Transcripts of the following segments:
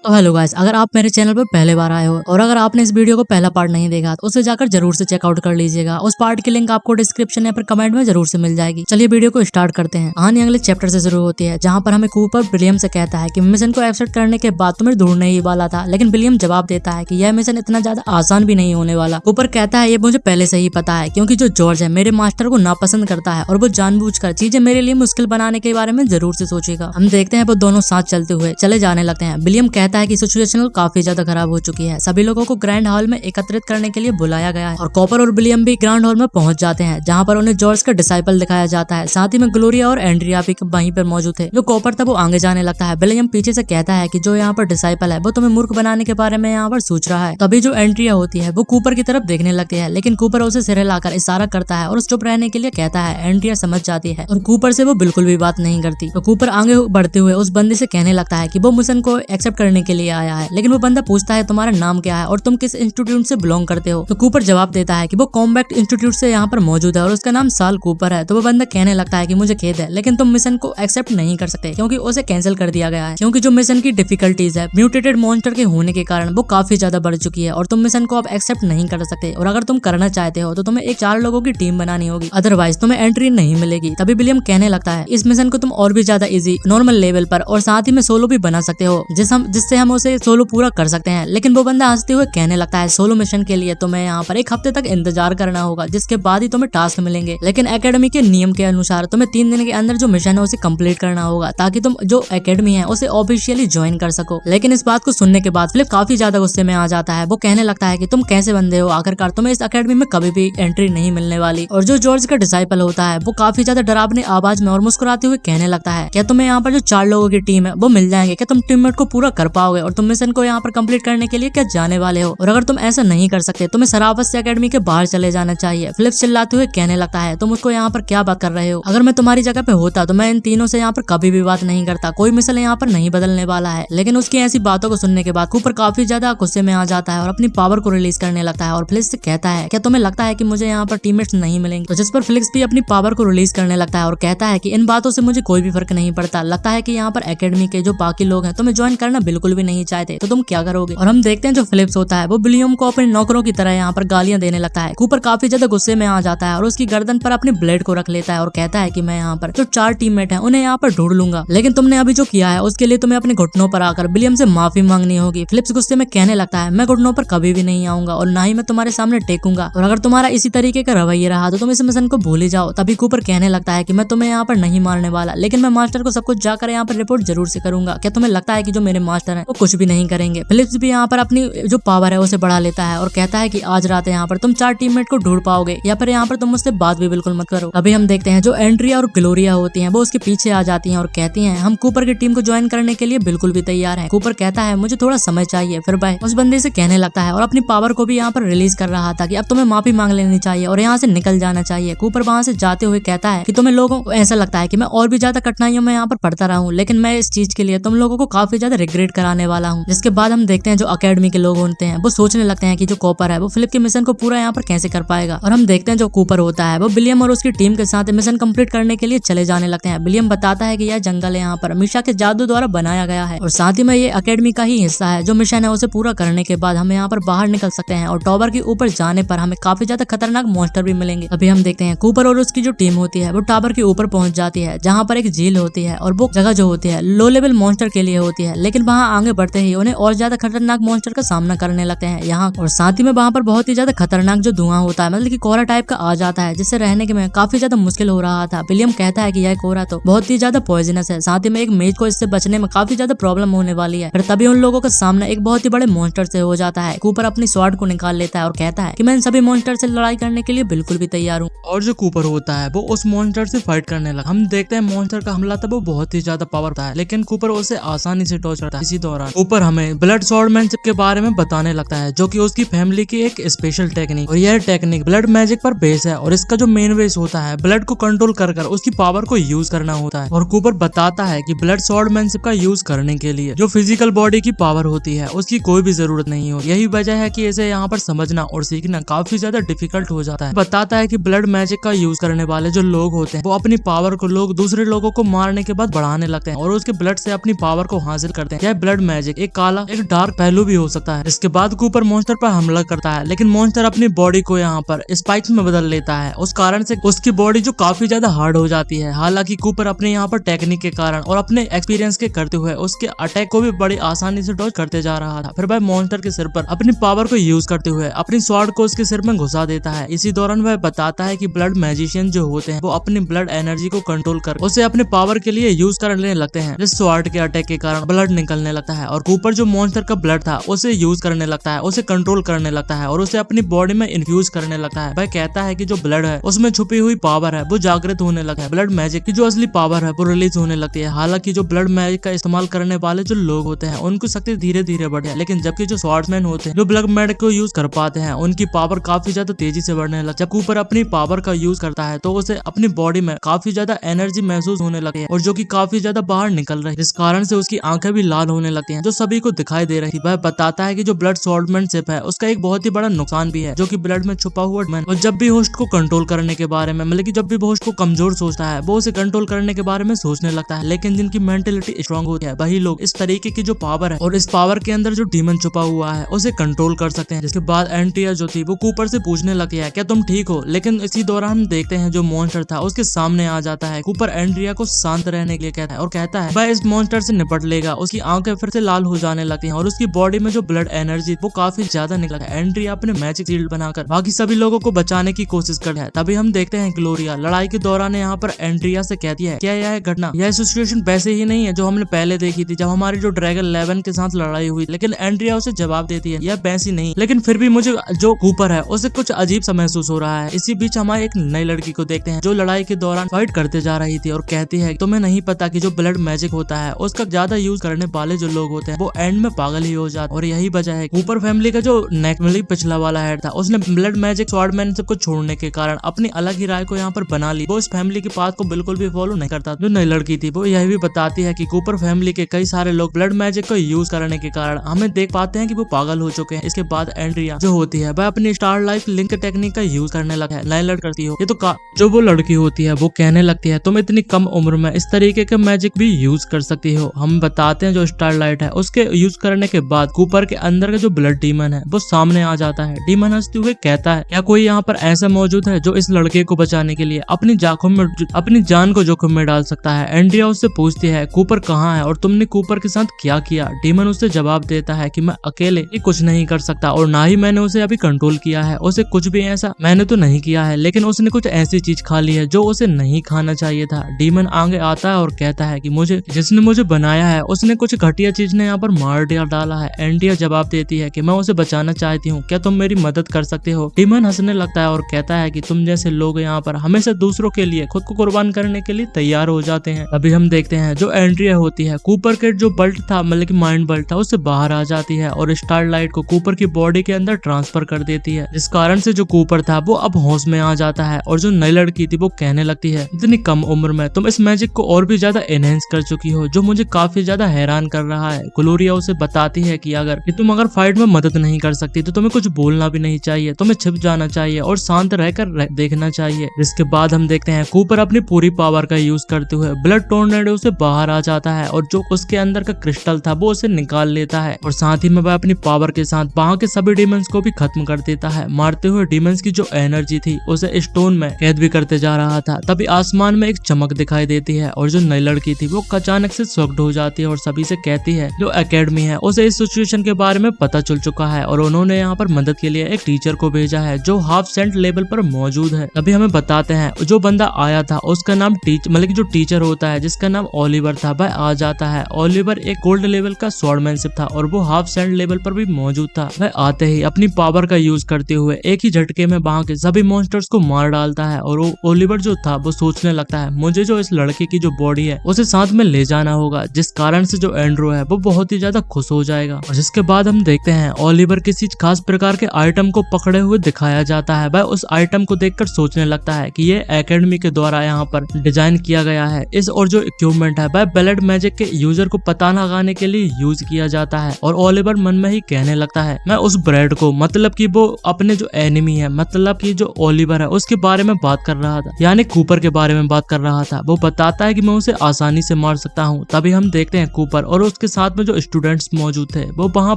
तो hello guys, अगर आप मेरे चैनल पर पहले बार आए हो और अगर आपने इस वीडियो को पहला पार्ट नहीं देखा तो उसे जाकर जरूर से चेकआउट कर लीजिएगा। उस पार्ट की लिंक आपको डिस्क्रिप्शन या फिर कमेंट में जरूर से मिल जाएगी। चलिए वीडियो को स्टार्ट करते हैं। कहानी अगले चैप्टर से शुरू होती है, जहाँ पर हमें कूपर विलियम से कहता है कि मिशन को एक्सेप्ट करने के बाद तुम्हें ढूंढने ही वाला था, लेकिन विलियम जवाब देता है कि यह मिशन इतना ज्यादा आसान भी नहीं होने वाला। कूपर कहता है ये मुझे पहले से ही पता है, क्योंकि जो जॉर्ज है मेरे मास्टर को नापसंद करता है और वो जानबूझकर चीजें मेरे लिए मुश्किल बनाने के बारे में जरूर से सोचेगा। हम देखते हैं वो दोनों साथ चलते हुए चले जाने लगते हैं। विलियम कहता है कि सिचुएशन काफी ज्यादा खराब हो चुकी है। सभी लोगों को ग्रैंड हॉल में एकत्रित करने के लिए बुलाया गया है और कॉपर और विलियम भी ग्रैंड हॉल में पहुंच जाते हैं, जहां पर उन्हें जॉर्ज का डिसाइपल दिखाया जाता है। साथ ही में ग्लोरिया और एंड्रिया भी वहीं पर मौजूद थे। जो कॉपर था वो आगे जाने लगता है। विलियम पीछे से कहता है कि जो यहाँ पर डिसाइपल है वो तुम्हें मूर्ख बनाने के बारे में यहाँ पर सोच रहा है। तभी जो एंड्रिया होती है वो कूपर की तरफ देखने लगती है, लेकिन कूपर उसे सिर हिलाकर इशारा करता है और उस चुप रहने के लिए कहता है। एंड्रिया समझ जाती है और कूपर से वो बिल्कुल भी बात नहीं करती। तो कूपर आगे बढ़ते हुए उस बंदे से कहने लगता है कि वो मिशन को एक्सेप्ट करने के लिए आया है, लेकिन वो बंदा पूछता है तुम्हारा नाम क्या है और तुम किस इंस्टीट्यूट से बिलोंग करते हो। तो कूपर जवाब देता है कि वो कॉम्बैक्ट इंस्टीट्यूट से यहाँ पर मौजूद है और उसका नाम साल कूपर है। तो वो बंदा कहने लगता है कि मुझे खेद है, लेकिन तुम मिशन को एक्सेप्ट नहीं कर सकते क्योंकि उसे कैंसिल कर दिया गया है, क्योंकि जो मिशन की डिफिकल्टीज है म्यूटेटेड मॉन्स्टर के होने के कारण वो काफी ज्यादा बढ़ चुकी है और तुम मिशन को अब एक्सेप्ट नहीं कर सकते। और अगर तुम करना चाहते हो तो तुम्हें एक 4 लोगों की टीम बनानी होगी, अदरवाइज तुम्हें एंट्री नहीं मिलेगी। तभी विलियम कहने लगता है इस मिशन को तुम और भी ज्यादा इजी नॉर्मल लेवल पर और साथ ही में सोलो भी बना सकते हो, जिससे हम उसे सोलो पूरा कर सकते हैं। लेकिन वो बंदा हंसते हुए कहने लगता है सोलो मिशन के लिए तुम्हें यहाँ पर 1 हफ्ते तक इंतजार करना होगा, जिसके बाद ही तुम्हें टास्क मिलेंगे। लेकिन एकेडमी के नियम के अनुसार तुम्हें 3 दिन के अंदर जो मिशन है उसे कंप्लीट करना होगा, ताकि तुम जो एकेडमी है उसे ऑफिशियली ज्वाइन कर सको। लेकिन इस बात को सुनने के बाद फिलिप काफी ज्यादा गुस्से में आ जाता है। वो कहने लगता है कि तुम कैसे बंदे हो, आखिरकार तुम्हें इस एकेडमी में कभी भी एंट्री नहीं मिलने वाली। और जो जॉर्ज का डिसाइपल होता है वो काफी ज्यादा डरावनी आवाज में और मुस्कुराते हुए कहने लगता है क्या तुम्हें यहाँ पर जो 4 लोगों की टीम है वो मिल जाएंगे, क्या तुम टीममेट को पूरा कर पाओगे और तुम मिशन को यहाँ पर कंप्लीट करने के लिए क्या जाने वाले हो, और अगर तुम ऐसा नहीं कर सकते तुम्हें सरावत से एकेडमी के बाहर चले जाना चाहिए। फिलिप चिल्लाते हुए कहने लगता है तुम उसको यहाँ पर क्या बात कर रहे हो, अगर मैं तुम्हारी जगह पे होता तो मैं इन तीनों से यहाँ पर कभी भी बात नहीं करता, कोई मिशन यहाँ पर नहीं बदलने वाला है। लेकिन उसकी ऐसी बातों को सुनने के बाद कूपर काफी ज्यादा गुस्से में आ जाता है और अपनी पावर को रिलीज करने लगता है और फिलिप्स से कहता है क्या तुम्हें लगता है कि मुझे यहाँ पर टीममेट्स नहीं मिलेंगे। तो जिस पर फिलिप्स भी अपनी पावर को रिलीज करने लगता है और कहता है कि इन बातों से मुझे कोई भी फर्क नहीं पड़ता, लगता है कि यहाँ पर एकेडमी के जो बाकी लोग हैं तुम्हें ज्वाइन करना बिल्कुल भी नहीं चाहते, तो तुम क्या करोगे। और हम देखते हैं जो फिलिप्स होता है वो विलियम को अपने नौकरों की तरह यहाँ पर गालियां देने लगता है। कूपर काफी ज्यादा गुस्से में आ जाता है और उसकी गर्दन पर अपनी ब्लेड को रख लेता है और कहता है कि मैं यहाँ पर जो 4 टीममेट हैं उन्हें यहाँ पर ढूंढ लूंगा, लेकिन तुमने अभी जो किया है उसके लिए तुम्हें अपने घुटनों पर आकर विलियम से माफी मांगनी होगी। फिलिप्स गुस्से में कहने लगता है मैं घुटनों पर कभी भी नहीं आऊंगा और ना ही मैं तुम्हारे सामने टेकूंगा, और अगर तुम्हारा इसी तरीके का रवैया रहा तो तुम इस मिशन को भूल ही जाओ। तभी कूपर कहने लगता है कि मैं तुम्हें यहाँ पर नहीं मारने वाला, लेकिन मैं मास्टर को सब कुछ जाकर यहाँ पर रिपोर्ट जरूर से करूंगा। क्या तुम्हें लगता है कि जो मेरे मास्टर हैं वो कुछ भी नहीं करेंगे। फिलिप्स भी यहाँ पर अपनी जो पावर है उसे बढ़ा लेता है और कहता है कि आज रात यहाँ पर तुम 4 टीममेट को ढूंढ पाओगे या फिर यहाँ पर तुम मुझसे बात भी बिल्कुल मत करो। अभी हम देखते हैं जो एंड्रिया और ग्लोरिया होती हैं वो उसके पीछे आ जाती हैं और कहती हैं हम कूपर की टीम को ज्वाइन करने के लिए बिल्कुल भी तैयार हैं। कूपर कहता है मुझे थोड़ा समय चाहिए। फिर वह उस बंदे से कहने लगता है और अपनी पावर को भी यहाँ पर रिलीज कर रहा था कि अब तुम्हें माफी मांग लेनी चाहिए और यहाँ से निकल जाना चाहिए। कूपर वहां से जाते हुए कहता है कि तुम्हें लोगों को ऐसा लगता है कि मैं और भी ज्यादा कठिनाइयों में यहाँ पर पड़ता रहा हूँ, लेकिन मैं इस चीज के लिए तुम लोगों को काफी ज्यादा रिग्रेट कराने वाला हूँ। जिसके बाद हम देखते हैं जो अकेडमी के लोग होते हैं वो सोचने लगते हैं कि जो कॉपर है वो फिलिप के मिशन को पूरा यहाँ पर कैसे कर पाएगा। और हम देखते हैं जो कूपर होता है वो विलियम और उसकी टीम के साथ मिशन कंप्लीट करने के लिए चले जाने लगते हैं। विलियम बताता है कि यह जंगल यहाँ पर मीशा के जादू द्वारा बनाया गया है और साथ ही में ये अकेडमी का ही हिस्सा है। जो मिशन है उसे पूरा करने के बाद हम यहाँ पर बाहर निकल सकते हैं और टॉवर के ऊपर जाने पर हमें काफी ज्यादा खतरनाक मॉन्स्टर भी मिलेंगे। अभी हम देखते हैं कूपर और उसकी जो टीम होती है वो टावर के ऊपर पहुंच जाती है, जहाँ पर एक झील होती है और वो जगह जो होती है लो लेवल मॉन्स्टर के लिए होती है, लेकिन वहाँ आगे बढ़ते ही उन्हें और ज्यादा खतरनाक मॉन्स्टर का सामना करने लगते हैं यहाँ। और साथ ही में वहाँ पर बहुत ही ज्यादा खतरनाक जो धुआं होता है, मतलब कि कोहरा टाइप का आ जाता है, जिससे रहने के में काफी ज्यादा मुश्किल हो रहा था। विलियम कहता है कि यह कोहरा तो बहुत ही ज्यादा पॉइजनस है, साथ ही में एक मेज को इससे बचने में काफी ज्यादा प्रॉब्लम होने वाली है। फिर तभी उन लोगों का सामना एक बहुत ही बड़े मॉन्स्टर से हो जाता है। कूपर अपनी स्वॉर्ड को निकाल लेता है और कहता है कि मैं इन सभी मॉन्स्टर से लड़ाई करने के लिए बिल्कुल भी तैयार हूँ। और जो कूपर होता है वो उस मॉन्स्टर से फाइट करने लगा। हम देखते हैं मॉन्स्टर का हमला था वो बहुत ही ज्यादा पावर था, लेकिन कूपर उसे आसानी से टॉर्च करता है। इसी दौरान कूपर हमें ब्लड स्वॉर्डमैनशिप के बारे में बताने लगता है, जो कि उसकी फैमिली की एक स्पेशल टेक्निक, और यह टेक्निक ब्लड मैजिक पर बेस है और इसका जो मेन बेस होता है ब्लड को कंट्रोल कर उसकी पावर को यूज करना होता है। और कूपर बताता है कि ब्लड स्वॉर्डमैनशिप का यूज करने के लिए जो फिजिकल बॉडी की पावर होती है उसकी कोई भी जरूरत नहीं होती। यही वजह है कि इसे यहाँ पर समझना और सीखना काफी ज्यादा डिफिकल्ट हो जाता है। बताता है कि ब्लड मैजिक का यूज करने वाले जो लोग होते हैं वो अपनी पावर को लोग दूसरे लोगों को मारने के बाद बढ़ाने लगते हैं और उसके ब्लड से अपनी पावर को हासिल करते हैं। यह ब्लड ब्लड मैजिक एक काला एक डार्क पहलू भी हो सकता है। इसके बाद कूपर मॉन्स्टर पर हमला करता है, लेकिन मॉन्स्टर अपनी बॉडी को यहाँ पर स्पाइक्स में बदल लेता है। उस कारण से उसकी बॉडी जो काफी ज्यादा हार्ड हो जाती है। हालांकि कूपर अपने यहाँ पर टेक्निक के कारण और अपने एक्सपीरियंस के करते हुए उसके अटैक को भी बड़ी आसानी से डॉज करते जा रहा था। फिर वह मॉन्स्टर के सिर पर अपनी पावर को यूज करते हुए अपनी स्वॉर्ड को उसके सिर में घुसा देता है। इसी दौरान वह बताता है कि ब्लड मैजिशियन जो होते हैं वो अपनी ब्लड एनर्जी को कंट्रोल कर उसे अपने पावर के लिए यूज करने लगते हैं। इस स्वॉर्ड के अटैक के कारण ब्लड निकलने लगता है और कूपर जो मॉन्स्टर का ब्लड था उसे यूज करने लगता है, उसे कंट्रोल करने लगता है और उसे अपनी बॉडी में इन्फ्यूज करने लगता है। वह कहता है कि जो ब्लड है उसमें छुपी हुई पावर है वो जागृत होने लगता है। ब्लड मैजिक की जो असली पावर है वो रिलीज होने लगती है। हालांकि जो ब्लड मैजिक का इस्तेमाल करने वाले जो लोग होते हैं उनकी शक्ति धीरे धीरे बढ़ती है, लेकिन जबकि जो स्वॉर्ड्समैन होते हैं जो ब्लड मैजिक को यूज कर पाते हैं उनकी पावर काफी ज्यादा तेजी से बढ़ने लगती है। जब कूपर अपनी पावर का यूज करता है तो उसे अपनी बॉडी में काफी ज्यादा एनर्जी महसूस होने लगती है और जो कि काफी ज्यादा बाहर निकल रही है, जिस कारण से उसकी आंखें भी लाल होने लगती हैं जो सभी को दिखाई दे रही है। वह बताता है कि जो ब्लड स्वॉर्ड्समैनशिप है उसका एक बहुत ही बड़ा नुकसान भी है, जो कि ब्लड में छुपा हुआ मैन और जब भी होस्ट को कंट्रोल करने के बारे में मतलब कि जब भी होस्ट को कमजोर सोचता है वो उसे कंट्रोल करने के बारे में सोचने लगता है। लेकिन जिनकी मेंटेलिटी स्ट्रांग होती है वही लोग इस तरीके की जो पावर है और इस पावर के अंदर जो डीमन छुपा हुआ है उसे कंट्रोल कर सकते हैं। जिसके बाद एंट्रिया जो थी वो कूपर से पूछने लगी है क्या तुम ठीक हो, लेकिन इसी दौरान हम देखते हैं जो मॉन्स्टर था उसके सामने आ जाता है। कूपर एंड्रिया को शांत रहने के लिए कहता है और कहता है वह इस मॉन्स्टर से निपट लेगा। उसकी आंखें फिर से लाल हो जाने लगती हैं और उसकी बॉडी में जो ब्लड एनर्जी वो काफी ज्यादा निकला है। एंड्रिया अपने मैजिक शील्ड बनाकर बाकी सभी लोगों को बचाने की कोशिश करता है। तभी हम देखते हैं ग्लोरिया लड़ाई के दौरान यहाँ पर एंड्रिया से कहती है क्या यह घटना यह सिचुएशन वैसे ही नहीं है जो हमने पहले देखी थी जब हमारी जो ड्रैगन 11 के साथ लड़ाई हुई। लेकिन एंड्रिया उसे जवाब देती है यह वैसी नहीं, लेकिन फिर भी मुझे जो कूपर है उसे कुछ अजीब सा महसूस हो रहा है। इसी बीच हमारे एक नई लड़की को देखते हैं जो लड़ाई के दौरान फाइट करते जा रही थी और कहती है तुम्हें नहीं पता कि जो ब्लड मैजिक होता है उसका ज्यादा यूज करने वाले जो लोग होते हैं वो एंड में पागल ही हो जाते हैं। और यही वजह है कूपर फैमिली का जो नेक्स्ट पिछला वाला हेड था उसने ब्लड मैजिक स्वॉर्डमैन को छोड़ने के कारण अपनी अलग ही राय को यहाँ पर बना ली। वो इस फैमिली की बात को बिल्कुल भी फॉलो नहीं करता। जो नई लड़की थी वो यह भी बताती है कि कूपर फैमिली के कई सारे लोग ब्लड मैजिक को यूज करने के कारण हमें देख पाते हैं कि वो पागल हो चुके हैं। इसके बाद एंड्रिया जो होती है वह अपनी स्टार लाइफ लिंक टेक्निक का यूज करने लगा है। नई लड़की करती हो ये तो जो वो लड़की होती है वो कहने लगती है तुम इतनी कम उम्र में इस तरीके का मैजिक भी यूज कर सकती हो। हम बताते हैं जो स्टारलाइट है उसके यूज करने के बाद कूपर के अंदर का जो ब्लड डीमन है वो सामने आ जाता है। डीमन हंसते हुए कहता है क्या कोई यहाँ पर ऐसा मौजूद है जो इस लड़के को बचाने के लिए अपनी जान को जोखिम में डाल सकता है। एंड्रिया उससे पूछती है कूपर कहाँ है और तुमने कूपर के साथ क्या किया। डीमन उससे जवाब देता है कि मैं अकेले ही कुछ नहीं कर सकता और ना ही मैंने उसे अभी कंट्रोल किया है। उसे कुछ भी ऐसा मैंने तो नहीं किया है, लेकिन उसने कुछ ऐसी चीज खा ली है जो उसे नहीं खाना चाहिए था। डीमन आगे आता है और कहता है कि जिसने मुझे बनाया है उसने कुछ घटिया चीज ने यहाँ पर मार डाला है। एंड्रिया जवाब देती है कि मैं उसे बचाना चाहती हूँ, क्या तुम मेरी मदद कर सकते हो। डीमन हंसने लगता है और कहता है कि तुम जैसे लोग यहाँ पर हमेशा दूसरों के लिए खुद को कुर्बान करने के लिए तैयार हो जाते हैं। अभी हम देखते हैं जो एंड्रिया होती है कूपर के जो बल्ट था मतलब कि माइंड बल्ट था उससे बाहर आ जाती है और स्टारलाइट को कूपर की बॉडी के अंदर ट्रांसफर कर देती है, जिस कारण से जो कूपर था वो अब होश में आ जाता है। और जो नई लड़की थी वो कहने लगती है इतनी कम उम्र में तुम इस मैजिक को और भी ज्यादा एनहेंस कर चुकी हो जो मुझे काफी ज्यादा हैरान कर रहा है। ग्लोरिया उसे बताती है कि तुम अगर फाइट में मदद नहीं कर सकती तो तुम्हें कुछ बोलना भी नहीं चाहिए, तुम्हें छिप जाना चाहिए और शांत रहकर देखना चाहिए। इसके बाद हम देखते हैं कूपर अपनी पूरी पावर का यूज करते हुए ब्लड टोर्नेडो से बाहर आ जाता है और जो उसके अंदर का क्रिस्टल था वो उसे निकाल लेता है और साथ ही में वह अपनी पावर के साथ वहां के सभी डीमंस को भी खत्म कर देता है। मारते हुए डीमंस की जो एनर्जी थी उसे स्टोन में कैद भी करते जा रहा था। तभी आसमान में एक चमक दिखाई देती है और जो नई लड़की थी वो अचानक से शॉक्ड हो जाती है और सभी से कहती है जो एकेडमी है उसे इस सिचुएशन के बारे में पता चल चुका है और उन्होंने यहाँ पर मदद के लिए एक टीचर को भेजा है जो हाफ सेंट लेवल पर मौजूद है। तभी हमें बताते हैं जो बंदा आया था उसका नाम मतलब जो टीचर होता है जिसका नाम ओलिवर था वह आ जाता है। ओलिवर एक गोल्ड लेवल का स्वॉर्डमैनशिप था और वो हाफ सेंट लेवल पर भी मौजूद था। वह आते ही अपनी पावर का यूज करते हुए एक ही झटके में वहां के सभी मॉन्स्टर्स को मार डालता है और ओलिवर जो था वो सोचने लगता है मुझे जो इस लड़के की जो बॉडी है उसे साथ में ले जाना होगा, जिस कारण से जो एंड्रो है वो बहुत ही ज्यादा खुश हो जाएगा। और जिसके बाद हम देखते हैं ओलिवर किसी खास प्रकार के आइटम को पकड़े हुए दिखाया जाता है। वह उस आइटम को देखकर सोचने लगता है कि ये एकेडमी के द्वारा यहाँ पर डिजाइन किया गया है। इस और जो इक्विपमेंट है वह ब्लड मैजिक के यूजर को पता लगाने के लिए यूज किया जाता है। और ओलिवर मन में ही कहने लगता है मैं उस ब्रेड को मतलब कि वो अपने जो एनिमी है मतलब कि जो ओलिवर है उसके बारे में बात कर रहा था, यानी कूपर के बारे में बात कर रहा था। वो बताता है कि मैं उसे आसानी से मार सकता हूँ। तभी हम देखते हैं कूपर और उसके साथ में जो स्टूडेंट्स मौजूद थे वो वहाँ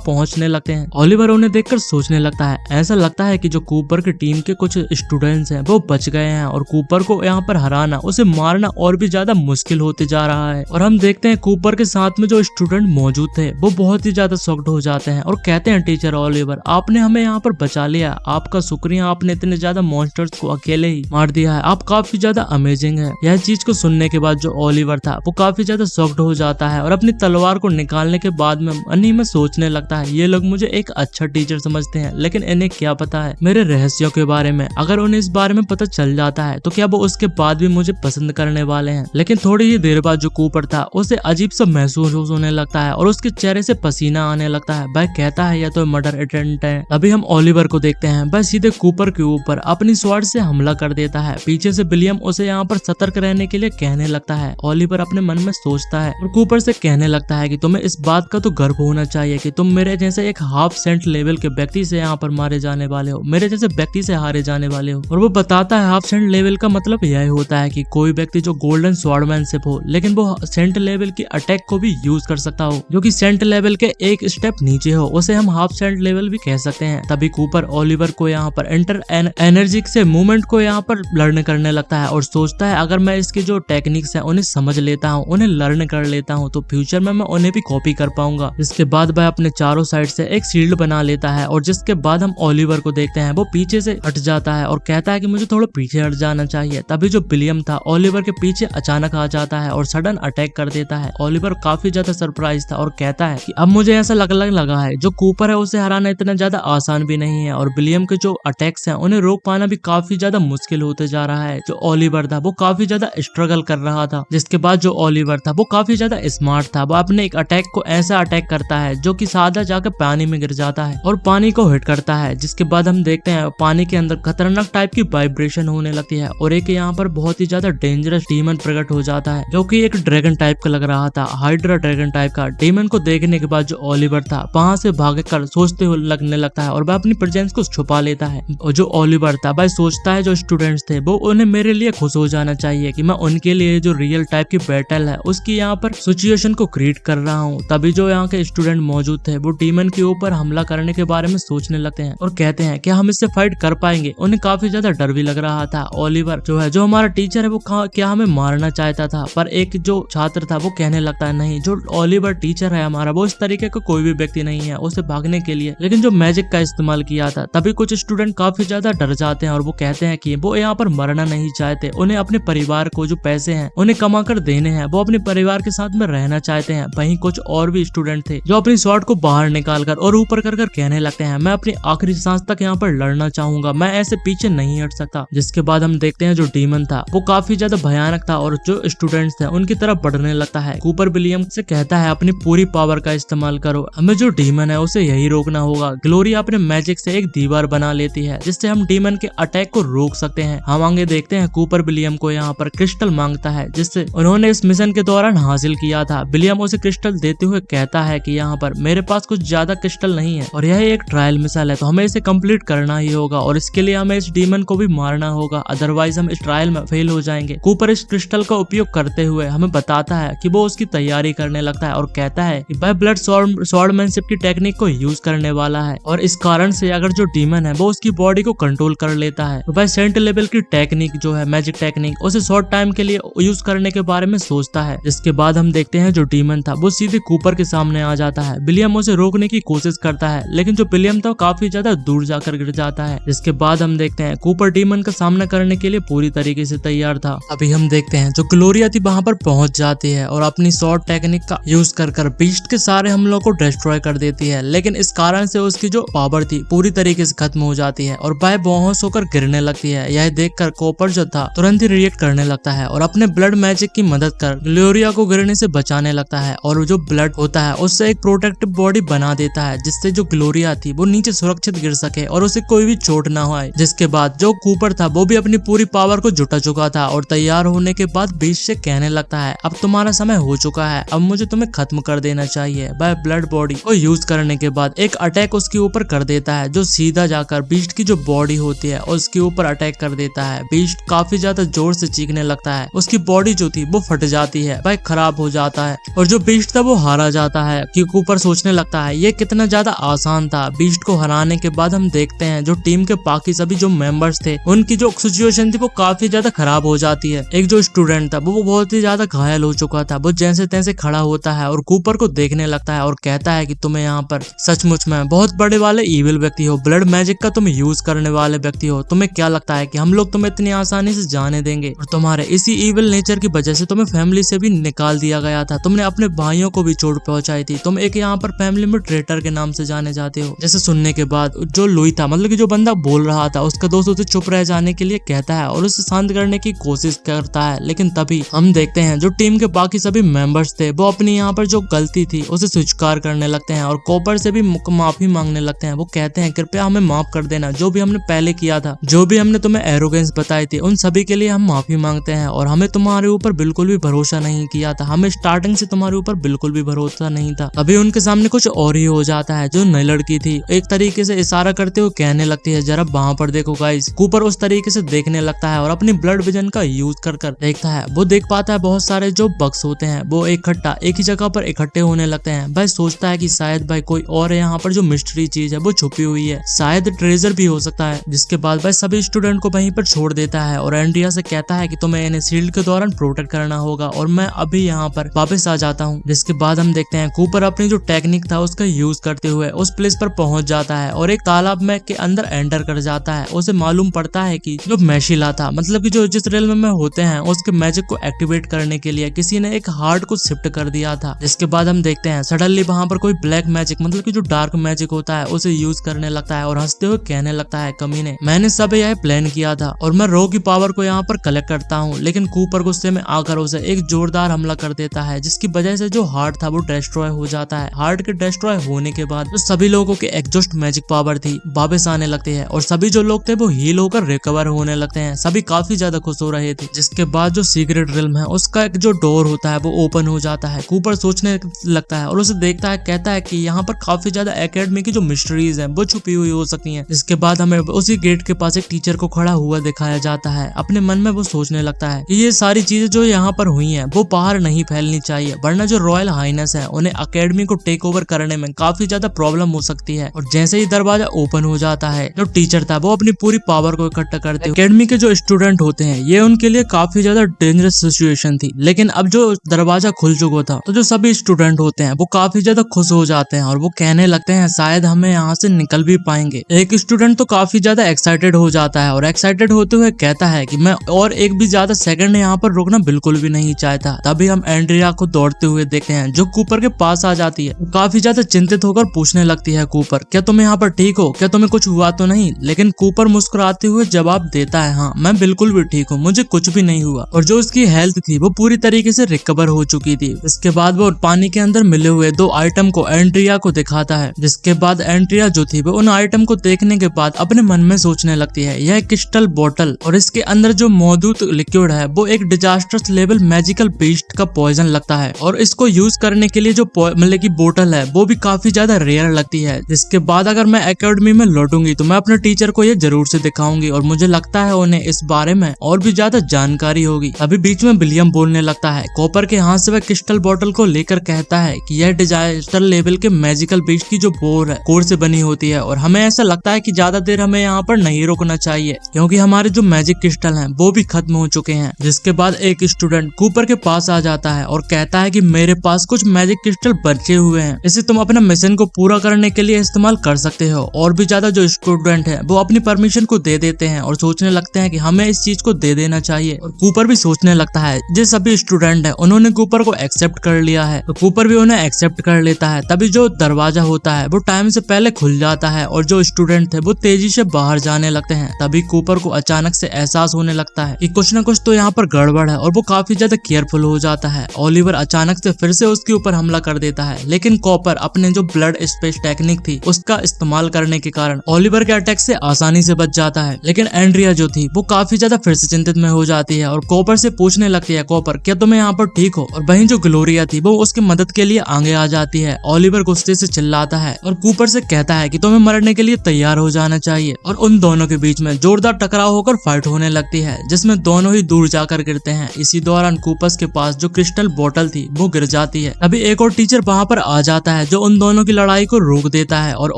पहुंचने लगते हैं। ओलिवर उन्हें देखकर सोचने लगता है, ऐसा लगता है कि जो कूपर की टीम के कुछ स्टूडेंट्स हैं वो बच गए हैं और कूपर को यहाँ पर हराना, उसे मारना और भी ज्यादा मुश्किल होते जा रहा है। और हम देखते हैं कूपर के साथ में जो स्टूडेंट मौजूद थे वो बहुत ही ज्यादा शॉक्ड हो जाते हैं और कहते हैं, टीचर ओलिवर आपने हमें यहाँ पर बचा लिया, आपका शुक्रिया, आपने इतने ज्यादा मॉन्स्टर्स को अकेले ही मार दिया है, आप काफी ज्यादा अमेजिंग है। यह चीज को सुनने के बाद जो ओलिवर था वो काफी ज्यादा शॉक्ड हो जाता है और अपनी तलवार को निकालने के बाद में अन्नी में सोचने लगता है, ये लोग मुझे एक अच्छा टीचर समझते हैं लेकिन इन्हें क्या पता है मेरे रहस्यों के बारे में। अगर उन्हें इस बारे में पता चल जाता है तो क्या वो उसके बाद भी मुझे पसंद करने वाले हैं। लेकिन थोड़ी ही देर बाद जो कूपर था उसे अजीब सा महसूस होने लगता है और उसके चेहरे से पसीना आने लगता है। वह कहता है, यह तो मर्डर अटेम्प्ट है। अभी हम ओलिवर को देखते हैं, वह सीधे कूपर के ऊपर अपनी स्वॉर्ड से हमला कर देता है। पीछे से विलियम उसे यहाँ पर सतर्क रहने के लिए कहने लगता है। ओलिवर अपने मन में सोचता है और कूपर से कहने लगता है कि तुम्हें इस बात का तो गर्व होना चाहिए कि तुम मेरे जैसे एक हाफ सेंट लेवल के व्यक्ति से यहाँ पर मारे जाने वाले हो, मेरे जैसे व्यक्ति से हारे जाने वाले हो। और वो बताता है हाफ सेंट लेवल का मतलब यह होता है कि कोई व्यक्ति जो गोल्डन स्वॉर्डमैनशिप हो लेकिन वो सेंट लेवल की अटैक को भी यूज कर सकता हो, जो कि सेंट लेवल के एक स्टेप नीचे हो, उसे हम हाफ सेंट लेवल भी कह सकते हैं। तभी कूपर ओलिवर को यहाँ पर इंटर एनर्जी से मूवमेंट को यहाँ पर लर्न करने लगता है और सोचता है, अगर मैं इसकी जो टेक्निक्स है उन्हें समझ लेता हूँ, उन्हें लर्न कर लेता हूँ तो फ्यूचर में मैं उन्हें भी कॉपी कर पाऊंगा। इसके बाद वह अपने चारों साइड से एक शील्ड बना लेता है और जिसके बाद हम ओलिवर को देखते हैं वो पीछे से हट जाता है और कहता है कि मुझे थोड़ा पीछे हट जाना चाहिए। तभी जो विलियम था ओलिवर के पीछे अचानक आ जाता है और सडन अटैक कर देता है। ओलिवर काफी ज्यादा सरप्राइज था और कहता है कि अब मुझे ऐसा लगने लगा है जो कूपर है उसे हराना इतना ज्यादा आसान भी नहीं है और विलियम के जो अटैक्स हैं उन्हें रोक पाना भी काफी ज्यादा मुश्किल होते जा रहा है। जो ओलिवर था वो काफी ज्यादा स्ट्रगल कर रहा था। जिसके बाद जो ओलिवर था वो काफी ज्यादा स्मार्ट था, वो अपने एक अटैक को ऐसा अटैक करता है जो कि सादा जाकर पानी में गिर जाता है और पानी को हिट करता है। जिसके बाद हम देखते हैं पानी के अंदर खतरनाक टाइप की वाइब्रेशन होने लगती है और एक यहाँ पर बहुत ही ज्यादा डेंजरस डीमन प्रकट हो जाता है जो कि एक ड्रैगन टाइप का लग रहा था, हाइड्रा ड्रैगन टाइप का। डीमन को देखने के बाद जो ओलिवर था वहां से भागकर सोचते हुए लगने लगता है और वह अपनी प्रेजेंस को छुपा लेता है। और जो ओलिवर था वह सोचता है जो स्टूडेंट्स थे वो उन्हें मेरे लिए खुश हो जाना चाहिए कि मैं उनके लिए जो रियल टाइप की बैटल है उसकी यहाँ पर सिचुएशन को क्रिएट कर रहा हूँ। तभी जो यहाँ के स्टूडेंट मौजूद थे वो डीमन के ऊपर हमला करने के बारे में सोचने लगते हैं और कहते हैं क्या हम इससे फाइट कर पाएंगे। उन्हें काफी ज्यादा डर भी लग रहा था। ओलिवर जो है, जो हमारा टीचर है, वो क्या हमें मारना चाहता था, पर एक जो छात्र था वो कहने लगता है नहीं, जो ओलिवर टीचर है हमारा वो इस तरीके का कोई भी व्यक्ति नहीं है उसे भागने के लिए लेकिन जो मैजिक का इस्तेमाल किया था। तभी कुछ स्टूडेंट काफी ज्यादा डर जाते हैं और वो कहते हैं कि वो यहाँ पर मरना नहीं चाहते, उन्हें अपने परिवार को जो पैसे हैं उन्हें कमा कर देने हैं, वो अपने परिवार के साथ में रहना चाहते हैं। वहीं कुछ और भी स्टूडेंट थे जो अपनी स्वॉर्ड को बाहर निकाल कर और ऊपर कर कहने लगते हैं मैं अपनी आखिरी सांस तक यहाँ पर लड़ना चाहूंगा, मैं ऐसे पीछे नहीं हट सकता। जिसके बाद हम देखते हैं जो डीमन था वो काफी ज्यादा भयानक था और जो स्टूडेंट्स थे उनकी तरफ बढ़ने लगता है। कूपर विलियम से कहता है अपनी पूरी पावर का इस्तेमाल करो, हमें जो डीमन है उसे यही रोकना होगा। ग्लोरिया अपने मैजिक से एक दीवार बना लेती है जिससे हम डीमन के अटैक को रोक सकते हैं। हम आगे देखते हैं कूपर विलियम को यहाँ पर क्रिस्टल मांगता है जिससे उन्होंने इस मिशन के दौरान हासिल किया था। विलियम उसे क्रिस्टल देते हुए कहता है कि यहाँ पर मेरे पास कुछ ज्यादा क्रिस्टल नहीं है और यह एक ट्रायल मिशन है तो हमें इसे कंप्लीट करना ही होगा और इसके लिए हमें इस डीमन को भी मारना होगा, अदरवाइज हम इस ट्रायल में फेल हो जाएंगे। कूपर इस क्रिस्टल का उपयोग करते हुए हमें बताता है कि वो उसकी तैयारी करने लगता है और कहता है कि वह ब्लड स्वॉर्डमैनशिप की टेक्निक को यूज करने वाला है और इस कारण से अगर जो डीमन है वो उसकी बॉडी को कंट्रोल कर लेता है तो वह सेंट लेवल की टेक्निक जो है मैजिक टेक्निक उसे शॉर्ट टाइम के लिए यूज करने के बारे में सोचता है। जिसके बाद हम देखते हैं जो डीमन था वो सीधे कूपर के सामने आ जाता है। विलियम उसे रोकने की कोशिश करता है लेकिन जो विलियम था काफी ज्यादा दूर जाकर गिर जाता है। जिसके बाद हम देखते हैं कूपर डीमन का सामना करने के लिए पूरी तरीके से तैयार था। अभी हम देखते हैं जो ग्लोरिया थी वहां पर पहुंच जाती है और अपनी शॉर्ट टेक्निक का यूज कर बीस्ट के सारे हमलों को डिस्ट्रॉय कर देती है, लेकिन इस कारण से उसकी जो पावर थी पूरी तरीके से खत्म हो जाती है और वह बेहोश होकर गिरने लगती है। यह देखकर कूपर जो था तुरंत ही रिएक्ट करने लगता है और अपने ब्लड मैजिक की मदद कर ग्लोरिया को गिरने से बचाने लगता है और जो ब्लड होता है उससे एक प्रोटेक्टिव बॉडी बना देता है जिससे जो ग्लोरिया थी वो नीचे सुरक्षित गिर सके और उसे कोई भी चोट ना हो। जिसके बाद जो कूपर था वो भी अपनी पूरी पावर को जुटा चुका था और तैयार होने के बाद बीस्ट से कहने लगता है अब तुम्हारा समय हो चुका है, अब मुझे तुम्हें खत्म कर देना चाहिए। वह ब्लड बॉडी को यूज करने के बाद एक अटैक उसके ऊपर कर देता है जो सीधा जाकर बीस्ट की जो बॉडी होती है उसके ऊपर अटैक कर देता है। बीस्ट काफी ज्यादा जोर से चीखने लगता है, उसकी बॉडी जो थी वो फट जाती है, वह खराब हो जाता है और जो बीस्ट बीस्ट था वो हारा जाता है कि कूपर सोचने लगता है ये कितना ज्यादा आसान था। बीस्ट को हराने के बाद हम देखते हैं जो टीम के बाकी सभी जो मेंबर्स थे उनकी जो सिचुएशन थी वो काफी ज्यादा खराब हो जाती है। एक जो स्टूडेंट था वो बहुत ही ज्यादा घायल हो चुका था। वो जैसे तैसे खड़ा होता है और कूपर को देखने लगता है और कहता है कि तुम्हें यहाँ पर सचमुच में बहुत बड़े वाले इविल व्यक्ति हो, ब्लड मैजिक का तुम यूज करने वाले व्यक्ति हो। तुम्हें क्या लगता है कि हम लोग तुम्हें इतनी आसानी से जाने देंगे? और तुम्हारे इसी इविल नेचर की वजह से तुम्हें फैमिली से भी निकाल दिया गया था। तुमने अपने भाइयों को भी चोट पहुंचाई थी। तुम एक यहाँ पर फैमिली में ट्रेटर के नाम से जाने जाते हो। जैसे सुनने के बाद जो लुई था, मतलब कि जो बंदा बोल रहा था, उसका दोस्त उसे चुप रह जाने के लिए कहता है और उसे शांत करने की कोशिश करता है। लेकिन तभी हम देखते हैं जो टीम के बाकी सभी मेंबर्स थे वो अपनी यहाँ पर जो गलती थी उसे स्वीकार करने लगते हैं और कॉपर से भी माफी मांगने लगते हैं। वो कहते हैं कृपया हमें माफ कर देना, जो भी हमने पहले किया था, जो भी हमने तुम्हें एरोगेंस बताई थी, उन सभी के लिए हम माफी मांगते हैं और हमें तुम्हारे ऊपर बिल्कुल भी भरोसा नहीं किया था। हमें स्टार्टिंग से तुम्हारे ऊपर बिल्कुल भी भरोसा नहीं था। अभी उनके सामने कुछ और ही हो जाता है। जो नई लड़की थी एक तरीके से इशारा करते हुए कहने लगती है जरा वहां पर देखो गाइस। कूपर उस तरीके से देखने लगता है और अपनी ब्लड विजन का यूज कर देखता है। वो देख पाता है बहुत सारे जो बक्स होते हैं वो एक ही जगह पर इकट्ठे होने लगते हैं। भाई सोचता है कि शायद भाई कोई और है यहाँ पर जो मिस्ट्री चीज है वो छुपी हुई है, शायद ट्रेजर भी हो सकता है। जिसके बाद भाई सभी स्टूडेंट को वहीं पर छोड़ देता है और एंड्रिया से कहता है कि तुम्हें इन्हें शील्ड के दौरान प्रोटेक्ट करना होगा और मैं अभी यहाँ पर वापस आ जाता हूँ। जिसके बाद हम देखते हैं कूपर अपनी जो टेक्निक था उसका यूज करते हुए उस प्लेस पर पहुंच जाता है और एक तालाब में के अंदर एंटर कर जाता है। उसे मालूम पड़ता है कि जो मैशिला था, मतलब कि जो जिस रेलवे में होते हैं, उसके मैजिक को एक्टिवेट करने के लिए किसी ने एक हार्ट को शिफ्ट कर दिया था। जिसके बाद हम देखते हैं सडनली वहां पर कोई ब्लैक मैजिक, मतलब कि जो डार्क मैजिक होता है, उसे यूज करने लगता है और हंसते हुए कहने लगता है कमीने, मैंने सब यह प्लान किया था और मैं रो की पावर को यहाँ पर कलेक्ट करता हूँ। लेकिन कूपर गुस्से में आकर उसे एक जोरदार हमला कर देता है जिसकी वजह से जो हार्ट था वो डिस्ट्रॉय हो जाता है। हार्ट के डिस्ट्रॉय होने के बाद जो सभी लोगों के एग्जॉस्ट मैजिक पावर थी वापस आने लगती है और सभी जो लोग थे वो हील होकर रिकवर होने लगते हैं। सभी काफी ज्यादा खुश हो रहे थे। जिसके बाद जो सीक्रेट रिल्म है उसका एक जो डोर होता है वो ओपन हो जाता है। कूपर सोचने लगता है और उसे देखता है, कहता है कि यहाँ पर काफी ज्यादा एकेडमी की जो मिस्ट्रीज हैं वो छुपी हुई हो सकती हैं। इसके बाद हमें उसी गेट के पास एक टीचर को खड़ा हुआ दिखाया जाता है। अपने मन में वो सोचने लगता है कि ये सारी चीजें जो यहाँ पर हुई हैं वो बाहर नहीं फैलनी चाहिए, वरना जो रॉयल हाइनेस है उन्हें एकेडमी को टेक ओवर करने में काफी ज्यादा प्रॉब्लम हो सकती है। और जैसे ही दरवाजा ओपन हो जाता है जो टीचर था वो अपनी पूरी पावर को इकट्ठा करते हैं। एकेडमी के जो स्टूडेंट होते हैं ये उनके लिए काफी ज्यादा डेंजरस सिचुएशन थी। लेकिन अब जो दरवाजा खुल चुका था तो जो सभी स्टूडेंट होते हैं वो काफी ज्यादा खुश हो जाते हैं और वो कहने लगते हैं शायद हमें यहाँ से निकल भी पाएंगे। एक स्टूडेंट तो काफी ज्यादा एक्साइटेड हो जाता है और एक्साइटेड होते हुए कहता है कि मैं और एक भी ज्यादा सेकंड यहाँ पर रुकना बिल्कुल भी नहीं चाहता। तभी हम एंड्रिया को दौड़ते हुए देखते हैं जो कूपर के पास आ जाती है। काफी ज्यादा चिंतित होकर पूछने लगती है कूपर, क्या तुम यहाँ पर ठीक हो? क्या तुम्हें कुछ हुआ तो नहीं? लेकिन कूपर मुस्कुराते हुए जवाब देता है, हाँ मैं बिल्कुल भी ठीक हूँ, मुझे कुछ भी नहीं हुआ। और जो उसकी हेल्थ थी वो पूरी तरीके से रिकवर हो चुकी थी। इसके बाद वो पानी के अंदर मिले हुए 2 आइटम को एंड्रिया को दिखाता है। जिसके बाद एंड्रिया जो थी वो उन आइटम को देखने के बाद अपने मन में सोचने लगती है यह क्रिस्टल बोतल और इसके अंदर जो मौजूद लिक्विड है वो एक डिजास्टर्स लेवल मैजिकल बीस्ट का पॉइजन लगता है और इसको यूज करने के लिए जो मतलब की बोतल है वो भी काफी ज्यादा रेयर लगती है। जिसके बाद अगर मैं एकेडमी में लौटूंगी तो मैं अपने टीचर को ये जरूर से दिखाऊंगी और मुझे लगता है उन्हें इस बारे में और भी ज्यादा जानकारी होगी। अभी बीच में विलियम बोलने लगता है। कॉपर के हाथ से वह क्रिस्टल बोतल को लेकर कहता है कि यह डिजास्टर लेवल के मैजिकल बीस्ट की जो बोर है कोर से बनी होती है और हमें ऐसा लगता है कि ज्यादा देर हमें यहाँ पर नहीं रुकना चाहिए क्योंकि हमारे जो मैजिक क्रिस्टल हैं वो भी खत्म हो चुके हैं। जिसके बाद एक स्टूडेंट कूपर के पास आ जाता है और कहता है कि मेरे पास कुछ मैजिक क्रिस्टल बचे हुए हैं, इसे तुम अपना मिशन को पूरा करने के लिए इस्तेमाल कर सकते हो। और भी ज्यादा जो स्टूडेंट है वो अपनी परमिशन को दे देते हैं और सोचने लगते हैं कि हमें इस चीज को दे देना चाहिए। और कूपर भी सोचने लगता है जो सभी स्टूडेंट है उन्होंने कूपर को एक्सेप्ट कर लिया है तो कूपर भी उन्हें एक्सेप्ट कर लेता है। तभी जो दरवाजा होता है वो टाइम से पहले खुल जाता है और जो स्टूडेंट थे वो तेजी से बाहर जाने लगते हैं। तभी कूपर को अचानक से एहसास होने लगता है कि कुछ न कुछ तो यहाँ पर गड़बड़ है और वो काफी ज्यादा केयरफुल हो जाता है। ओलिवर अचानक से फिर से उसके ऊपर हमला कर देता है लेकिन कॉपर अपने जो ब्लड स्पेस टेक्निक थी उसका इस्तेमाल करने के कारण ओलिवर के अटैक से आसानी से बच जाता है। लेकिन एंड्रिया जो थी वो काफी ज्यादा फिर से चिंतित में हो जाती है और कॉपर से पूछने लगती है, कॉपर क्या तुम यहाँ पर ठीक हो? और वहीं जो ग्लोरिया थी वो उसकी मदद के लिए आगे आ जाती है। ओलिवर गुस्से से चिल्लाता है और कूपर से कहता है कि तुम्हें मरने के लिए तैयार हो जाना चाहिए और उन दोनों के बीच में जोरदार टकराव होकर फाइट होने लगती है जिसमें दोनों ही दूर जाकर गिरते हैं। इसी दौरान कूपर के पास जो क्रिस्टल बोतल थी वो गिर जाती है। तभी एक और टीचर वहाँ पर आ जाता है जो उन दोनों की लड़ाई को रोक देता है और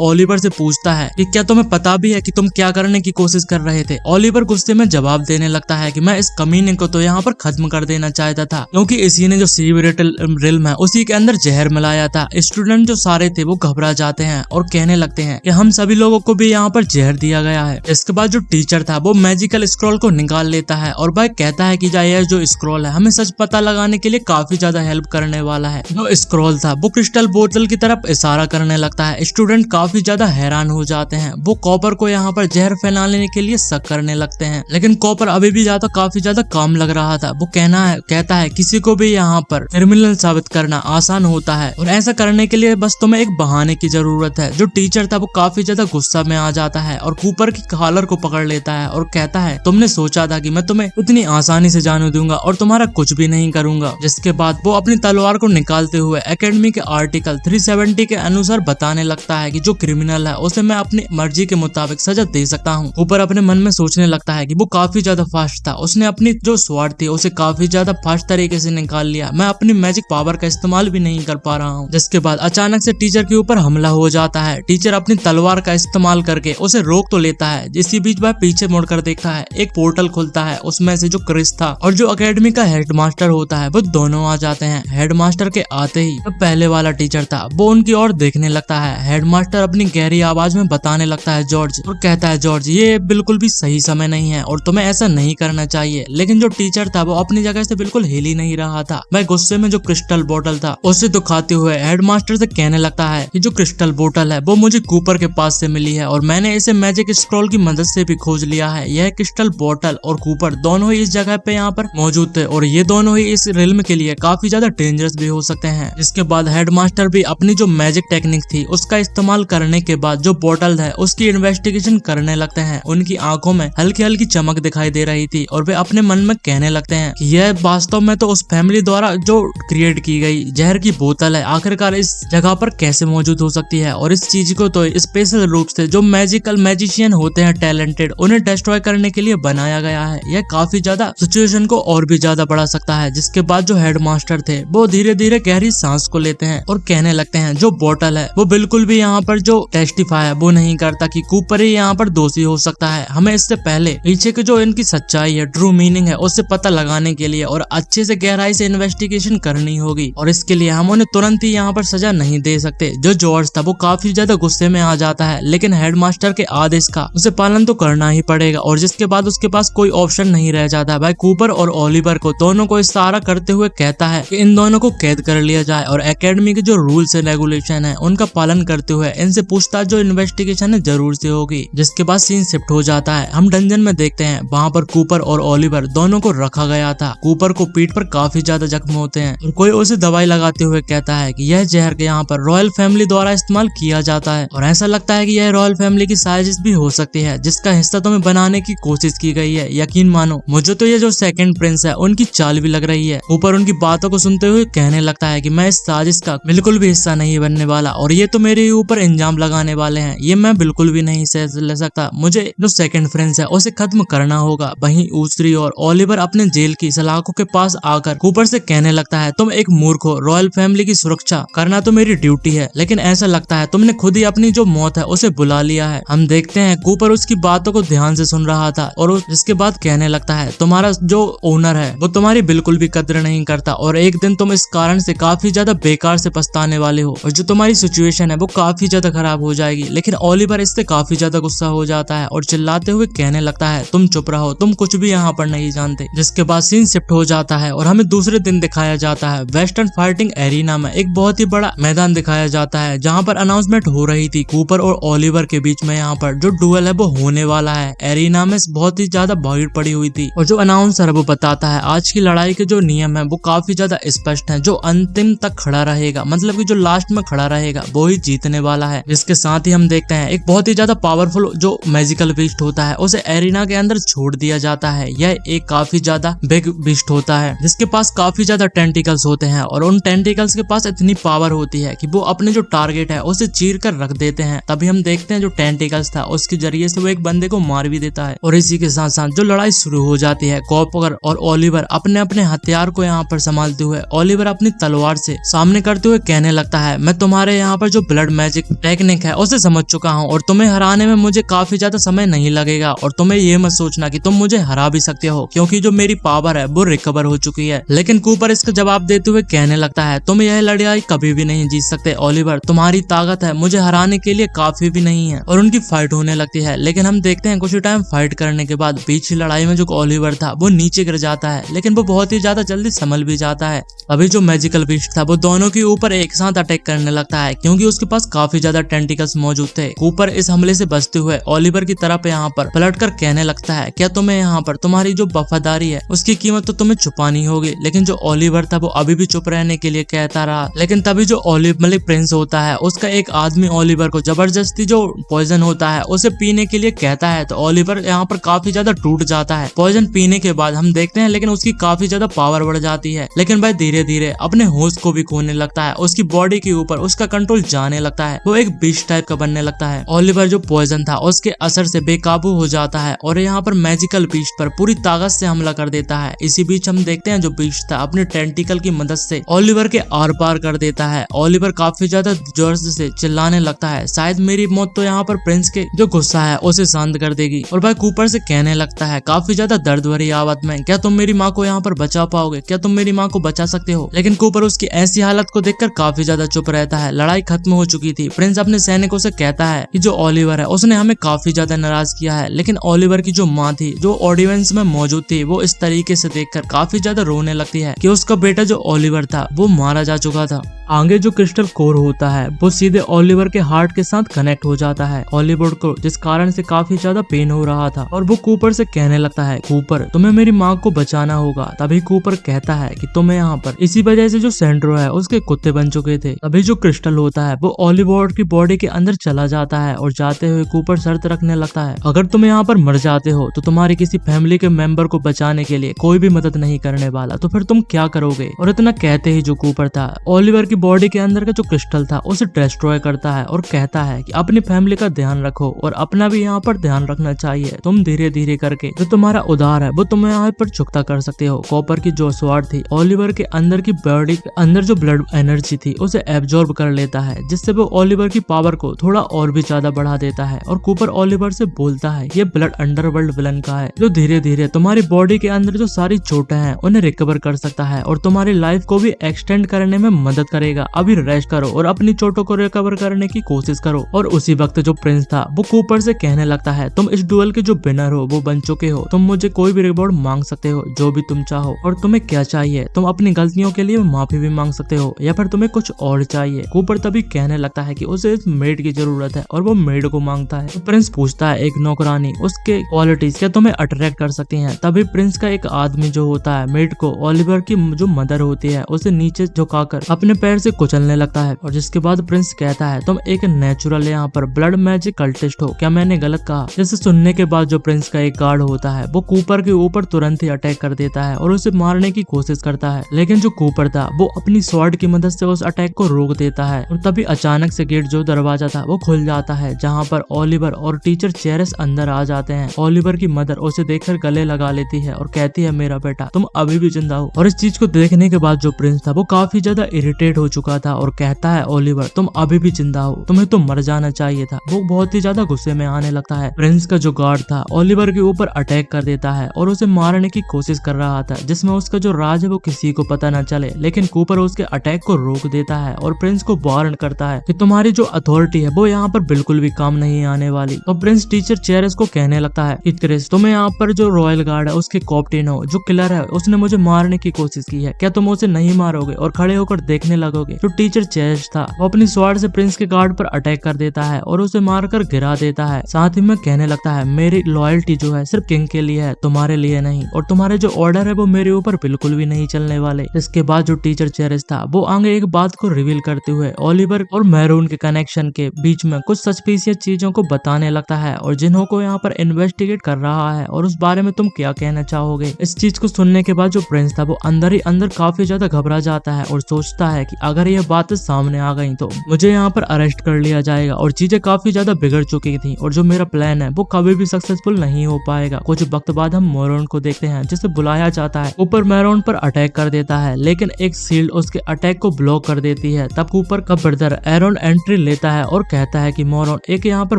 ओलिवर से पूछता है कि क्या तुम्हें पता भी है कि तुम क्या करने की कोशिश कर रहे थे। ओलिवर गुस्से में जवाब देने लगता है कि मैं इस कमीने को तो यहाँ पर खत्म कर देना चाहता था, क्योंकि इसी ने जो सीवरेटल रिल्म है उसी के अंदर जहर मिलाया था। स्टूडेंट जो सारे थे वो घबरा जाते हैं और कहने लगते हैं कि हम सभी लोगों को भी यहाँ पर जहर दिया गया है। इसके बाद जो टीचर था वो मैजिकल स्क्रॉल को निकाल लेता है और वह कहता है कि यह जो स्क्रॉल है हमें सच पता लगाने के लिए काफी ज्यादा हेल्प करने वाला है। जो स्क्रॉल था वो क्रिस्टल बोतल की तरफ इशारा करने लगता है। स्टूडेंट काफी ज्यादा हैरान हो जाते हैं। वो कॉपर को यहाँ पर जहर फैलाने के लिए शक करने लगते हैं, लेकिन कॉपर अभी भी काफी ज्यादा काम लग रहा था। वो कहता है किसी को भी यहाँ पर क्रिमिनल साबित करना आसान होता है और ऐसा करने के लिए बस तुम्हें एक बहाने की जरूरत है। जो टीचर था वो काफी ज्यादा गुस्सा में आ जाता है और कूपर की कॉलर को पकड़ लेता है और कहता है तुमने सोचा था कि मैं तुम्हें इतनी आसानी से जाने दूंगा और तुम्हारा कुछ भी नहीं करूंगा। जिसके बाद वो अपनी तलवार को निकालते हुए एकेडमी के आर्टिकल 370 के अनुसार बताने लगता है कि जो क्रिमिनल है उसे मैं अपनी मर्जी के मुताबिक सजा दे सकता हूँ। कूपर अपने मन में सोचने लगता है कि वो काफी ज्यादा फास्ट था, उसने अपनी जो स्वॉर्ड थी उसे काफी ज्यादा फास्ट तरीके से निकाल लिया, मैं अपनी मैजिक पावर का इस्तेमाल भी नहीं कर पा रहा हूँ। जिसके बाद अचानक से टीचर के ऊपर हमला हो जाता है। टीचर अपनी तलवार का इस्तेमाल करके उसे रोक तो लेता है। इसी बीच वह पीछे मुड़कर देखता है, एक पोर्टल खुलता है, उसमें से जो क्रिस था और जो एकेडमी का हेडमास्टर होता है वो दोनों आ जाते हैं। हेडमास्टर के आते ही जो पहले वाला टीचर था वो उनकी ओर देखने लगता है। हेडमास्टर अपनी गहरी आवाज में बताने लगता है जॉर्ज, और कहता है जॉर्ज ये बिल्कुल भी सही समय नहीं है और तुम्हें ऐसा नहीं करना चाहिए। लेकिन जो टीचर था वो अपनी जगह से बिल्कुल हिल ही नहीं रहा था। वह गुस्से में जो क्रिस्टल बोतल था उसे दुखाते हुए हेडमास्टर से कहने लगता है कि जो क्रिस्टल बोतल है वो मुझे कूपर के पास से मिली है और मैंने इसे मैजिक स्क्रॉल की मदद से भी खोज लिया है। यह क्रिस्टल बोतल और कूपर दोनों ही इस जगह पे यहाँ पर मौजूद थे और ये दोनों ही इस रिल्म के लिए काफी ज्यादा डेंजरस भी हो सकते हैं। जिसके बाद हेडमास्टर भी अपनी जो मैजिक टेक्निक थी उसका इस्तेमाल करने के बाद जो बोतल है उसकी इन्वेस्टिगेशन करने लगते हैं। उनकी आंखों में हल्की हल्की चमक दिखाई दे रही थी और वे अपने मन में कहने लगते हैं कि यह वास्तव में तो उस फैमिली द्वारा जो क्रिएट की गई जहर की बोतल है, आखिरकार इस जगह पर कैसे मौजूद हो सकती है। और इस चीज को तो स्पेशल रूप से जो मैजिकल मैजिशियन होते हैं टैलेंटेड, उन्हें डिस्ट्रॉय करने के लिए बनाया गया है। यह काफी ज्यादा सिचुएशन को और भी ज्यादा बढ़ा सकता है। जिसके बाद जो हेडमास्टर थे वो धीरे धीरे गहरी सांस को लेते हैं और कहने लगते हैं जो बोतल है वो बिल्कुल भी यहाँ पर जो टेस्टिफाई है वो नहीं करता कि कूपर ही यहाँ पर दोषी हो सकता है। हमें इससे पहले पीछे की जो इनकी सच्चाई है, ट्रू मीनिंग है, उससे पता लगाने के लिए और अच्छे से गहराई से इन्वेस्टिगेशन करनी होगी और इसके लिए हम उन्हें तुरंत ही यहाँ पर सजा नहीं दे सकते। जो जॉर्ज था वो काफी ज्यादा गुस्से में आ जाता है, लेकिन हेडमास्टर के आदेश का उसे पालन तो करना ही पड़ेगा और जिसके बाद उसके पास कोई ऑप्शन नहीं रह जाता। भाई कूपर और ओलिवर को दोनों को इशारा करते हुए कहता है कि इन दोनों को कैद कर लिया जाए और एकेडमी के जो रूल्स एंड रेगुलेशन है उनका पालन करते हुए इनसे पूछताछ जो इन्वेस्टिगेशन है जरूर से होगी। जिसके बाद सीन शिफ्ट हो जाता है। हम डंजन में देखते हैं वहाँ पर कूपर और ओलिवर दोनों को रखा गया था। कूपर को पीठ पर काफी ज्यादा जख्म होते हैं और कोई उसे दवाई लगाते हुए कहता है कि यह जहर के यहाँ पर रॉयल फैमिली द्वारा इस्तेमाल किया जाता है और ऐसा लगता है कि यह रॉयल फैमिली की साजिश भी हो सकती है जिसका हिस्सा तुम्हें बनाने की कोशिश की गई है। यकीन मानो मुझे तो ये जो सेकंड प्रिंस है उनकी चाल भी लग रही है। ऊपर उनकी बातों को सुनते हुए कहने लगता है कि मैं इस साजिश का बिल्कुल भी हिस्सा नहीं बनने वाला और ये तो मेरे ऊपर इंजाम लगाने वाले हैं, ये मैं बिल्कुल भी नहीं सह ले सकता। मुझे जो सेकंड फ्रेंड्स है उसे खत्म करना होगा। वहीं दूसरी ओर ओलिवर अपने जेल की सलाखों के पास आकर कूपर से कहने लगता है तुम एक मूर्ख हो, रॉयल फैमिली की सुरक्षा करना तो मेरी ड्यूटी है, लेकिन ऐसा लगता है तुमने खुद ही अपनी जो मौत है उसे बुला लिया है। हम देखते हैं कूपर उसकी बातों को ध्यान से सुन रहा था और जिसके बाद कहने लगता है तुम्हारा जो ओनर है वो तुम्हारी बिल्कुल भी कदर नहीं करता और एक दिन तुम इस कारण से काफी ज्यादा बेकार से पछताने वाले हो और जो तुम्हारी सिचुएशन है वो काफी ज्यादा खराब हो जाएगी। लेकिन ओलिवर इससे काफी ज्यादा गुस्सा हो जाता है और चिल्लाते हुए कहने लगता है तुम चुप रहो, तुम कुछ भी यहाँ पर नहीं जानते। जिसके बाद सीन शिफ्ट हो जाता है और हमें दूसरे दिन दिखाया जाता है। वेस्टर्न फाइटिंग एरिना में एक बहुत ही बड़ा मैदान दिखाया जाता है जहाँ पर अनाउंसमेंट हो रही थी कूपर और ओलिवर के बीच में यहाँ पर जो डुएल है वो होने वाला है। एरिना में बहुत ही ज्यादा भीड़ पड़ी हुई थी और जो अनाउंसर है वो बताता है आज की लड़ाई के जो नियम है वो काफी ज्यादा स्पष्ट है, जो अंतिम तक खड़ा रहेगा, मतलब कि जो लास्ट में खड़ा रहेगा वो ही जीतने वाला है। जिसके साथ ही हम देखते हैं एक बहुत ही ज्यादा पावरफुल जो मैजिकल बीस्ट होता है उसे एरिना के अंदर छोड़ दिया जाता है। यह एक काफी ज्यादा बिग बीस्ट होता है जिसके पास काफी ज्यादा टेंटिकल्स होते हैं और उन टेंटिकल्स के पास इतनी पावर होती है कि वो अपने जो टारगेट है उसे चीर कर रख देते हैं। तभी हम देखते हैं जो टेंटिकल्स था उसके जरिए से वो एक बंदे को मार भी देता है और इसी के साथ साथ जो लड़ाई शुरू हो जाती है। कॉपर और ओलिवर अपने अपने हथियार को यहाँ पर संभालते हुए ओलिवर अपनी तलवार से सामने करते हुए कहने लगता है, मैं तुम्हारे यहाँ पर जो ब्लड मैजिक टेक्निक है उसे समझ चुका हूँ और तुम्हें हराने में मुझे काफी ज्यादा समय नहीं लगेगा। और तुम्हें ये मत सोचना कि तुम मुझे हरा भी सकते हो, क्योंकि जो मेरी पावर है वो रिकवर हो चुकी है। लेकिन कूपर इसका जवाब देते हुए कहने लगता है, तुम यह लड़ाई कभी भी नहीं जीत सकते ओलिवर, तुम्हारी ताकत है मुझे हराने के लिए काफी भी नहीं है। और उनकी फाइट होने लगती है, लेकिन हम देखते हैं कुछ टाइम फाइट करने के बाद बीच की लड़ाई में जो ओलिवर था वो नीचे गिर जाता है, लेकिन वो बहुत ही ज्यादा जल्दी संभल भी जाता है। अभी जो मैजिकल बीस्ट था वो दोनों के ऊपर एक साथ अटैक करने लगता है, क्योंकि उसके पास काफी ज्यादा टेंटिकल्स मौजूद थे। कूपर इस हमले से बचते हुए ओलिवर की तरफ यहाँ पर पलट कर कहने लगता है, क्या तुम्हें यहाँ पर तुम्हारी जो वफादारी है उसकी कीमत तो तुम्हें छुपानी होगी। लेकिन जो ओलिवर था वो अभी भी चुप रहने के लिए कहता रहा। लेकिन तभी जो मलिक प्रिंस होता है उसका एक आदमी ओलिवर को जबरदस्ती जो पॉइजन होता है उसे पीने के लिए कहता है, तो ओलिवर यहाँ पर काफी ज्यादा टूट जाता है। पॉइजन पीने के बाद हम देखते हैं लेकिन उसकी काफी ज्यादा पावर बढ़ जाती है, लेकिन भाई धीरे धीरे अपने होश को भी खोने लगता है। उसकी बॉडी के ऊपर उसका कंट्रोल जाने लगता है, वो एक बीस्ट टाइप का बनने लगता है। ओलिवर जो पॉइजन था उसके असर से बेकाबू हो जाता है और यहाँ पर मैजिकल बीस्ट पर पूरी ताकत से हमला कर देता है। इसी बीच हम देखते हैं जो बीस्ट था अपने टेंटिकल की मदद से ओलिवर के आर पार कर देता है। ओलिवर काफी ज्यादा जोर से चिल्लाने लगता है, शायद मेरी मौत तो यहाँ पर प्रिंस के जो गुस्सा है उसे शांत कर देगी। और भाई कूपर से कहने लगता है काफी ज्यादा दर्द भरी आवाज में, क्या तुम मेरी माँ को यहाँ पर बचा पाओगे, क्या तुम मेरी माँ को बचा सकते हो। लेकिन कूपर उसकी ऐसी हालत को देखकर काफी ज्यादा चुप रहता है। लड़ाई खत्म हो चुकी थी। प्रिंस अपने सैनिकों से कहता है कि जो ओलिवर है उसने हमें काफी ज्यादा नाराज किया है। लेकिन ओलिवर की जो माँ थी जो ऑडियंस में मौजूद थी वो इस तरीके से देखकर काफी ज्यादा रोने लगती है कि उसका बेटा जो ओलिवर था वो मारा जा चुका था। आगे जो क्रिस्टल कोर होता है वो सीधे ओलिवर के हार्ट के साथ कनेक्ट हो जाता है ओलिवर को, जिस कारण से काफी ज्यादा पेन हो रहा था। और वो कूपर से कहने लगता है, कूपर तुम्हें मेरी माँ को बचाना होगा। तभी कूपर कहता है कि तुम्हें यहाँ पर इसी वजह से जो सेंड्रो है उसके कुत्ते बन चुके थे। तभी जो क्रिस्टल होता है वो ओलिवर की बॉडी के अंदर चला जाता है और जाते हुए कूपर शर्त रखने लगता है, अगर तुम यहाँ पर मर जाते हो तो तुम्हारी किसी फैमिली के मेंबर को बचाने के लिए कोई भी मदद नहीं करने वाला, तो फिर तुम क्या करोगे। और इतना कहते ही जो कूपर था ओलिवर की बॉडी के अंदर का जो क्रिस्टल था उसे डिस्ट्रॉय करता है और कहता है कि अपनी फैमिली का ध्यान रखो और अपना भी यहाँ पर ध्यान रखना चाहिए। तुम धीरे धीरे करके जो तुम्हारा उधार है वो तुम यहाँ पर चुकता कर सकते हो। कॉपर की जो स्वॉर्ड थी ओलिवर के अंदर की बॉडी के अंदर जो ब्लड एनर्जी थी उसे एब्जॉर्ब कर लेता है, जिससे वो ओलिवर की पावर को थोड़ा और भी ज्यादा बढ़ा देता है। और कूपर ओलिवर से बोलता है, ये ब्लड अंडरवर्ल्ड विलन का है जो धीरे धीरे तुम्हारी बॉडी के अंदर जो सारी चोटें हैं उन्हें रिकवर कर सकता है और तुम्हारी लाइफ को भी एक्सटेंड करने में मदद करेगा। अभी रेस्ट करो और अपनी चोटों को रिकवर करने की कोशिश करो। और उसी वक्त जो प्रिंस था वो कूपर से कहने लगता है, तुम इस डुएल के जो विनर हो वो बन चुके हो, तुम मुझे कोई भी रिवॉर्ड मांग सकते हो जो भी तुम चाहो। और तुम्हें क्या चाहिए, तुम अपनी गलतियों के लिए माफी भी मांग सकते हो या फिर तुम्हें कुछ और चाहिए। कूपर तभी कहने लगता है कि उसे इस मेड की जरूरत है और वो मेड को मांगता है। तो प्रिंस पूछता है, एक नौकरानी उसके क्वालिटीज क्या तुम्हें अट्रैक्ट कर सकती हैं। तभी प्रिंस का एक आदमी जो होता है मेड को ओलिवर की जो मदर होती है उसे नीचे झुकाकर अपने पैर से कुचलने लगता है। और जिसके बाद प्रिंस कहता है, तुम एक नेचुरल यहाँ पर ब्लड मैजिक कल्टिस्ट हो, क्या मैंने गलत कहा। जिसे सुनने के बाद जो प्रिंस का एक गार्ड होता है वो कूपर के ऊपर तुरंत ही अटैक कर देता है और उसे मारने की कोशिश करता है। लेकिन जो कूपर था वो अपनी स्वॉर्ड की मदद से उस अटैक को रोक देता है। और तभी अचानक से गेट जो दरवाजा था वो खुल जाता है, जहाँ पर ओलिवर और टीचर चेरस अंदर आ जाते हैं। ओलिवर की मदर उसे देखकर गले लगा लेती है और कहती है, मेरा बेटा तुम अभी भी जिंदा हो। और इस चीज को देखने के बाद जो प्रिंस था वो काफी ज्यादा इरिटेट हो चुका था और कहता है, ओलिवर तुम अभी भी जिंदा हो, तुम्हें तो मर जाना चाहिए था। वो बहुत ही ज्यादा गुस्से में आने लगता है। प्रिंस का जो गार्ड था ओलिवर के ऊपर अटैक कर देता है और उसे मारने की कोशिश कर रहा था, जिसमें उसका जो राज है वो किसी को पता न चले। लेकिन कूपर उसके अटैक को रोक देता है और प्रिंस को वार्न करता है कि तुम्हारी जो अथॉरिटी है वो यहाँ पर बिल्कुल भी काम नहीं आने वाली। तो प्रिंस टीचर चेरस को कहने लगता है कि क्रिस तुम यहाँ पर जो रॉयल गार्ड है उसके कैप्टन हो, जो किलर है उसने मुझे मारने की कोशिश की है, क्या तुम उसे नहीं मारोगे और खड़े होकर देखने लगोगे। जो टीचर चेरस था वो अपनी स्वॉर्ड से प्रिंस के गार्ड पर अटैक कर देता है और उसे मारकर गिरा देता है। साथ ही में कहने लगता है, मेरी लॉयल्टी जो है सिर्फ किंग के लिए है, तुम्हारे लिए नहीं, और तुम्हारे जो ऑर्डर है वो मेरे ऊपर बिल्कुल भी नहीं चलने वाले। इसके बाद जो टीचर चेरस था वो आगे एक बात को रिवील करते हुए ओलिवर और मैरून के कनेक्शन के बीच में कुछ सस्पिशियस चीजों को बताने लगता है और जिन्हों को यहाँ पर इन्वेस्टिगेट कर रहा है, और उस बारे में तुम क्या कहना चाहोगे। इस चीज को सुनने के बाद जो प्रिंस था वो अंदर ही अंदर काफी ज्यादा घबरा जाता है और सोचता है कि अगर ये बातें सामने आ गई तो मुझे यहाँ पर अरेस्ट कर लिया जाएगा और चीजें काफी ज्यादा बिगड़ चुकी थी और जो मेरा प्लान है वो कभी भी सक्सेसफुल नहीं हो पाएगा। कुछ वक्त बाद हम मैरून को देखते हैं जिसे बुलाया जाता है, ऊपर मैरून पर अटैक कर देता है। लेकिन लेकिन एक शील्ड उसके अटैक को ब्लॉक कर देती है। तब कूपर का ब्रदर एरोन एंट्री लेता है और कहता है कि मोरन एक यहाँ पर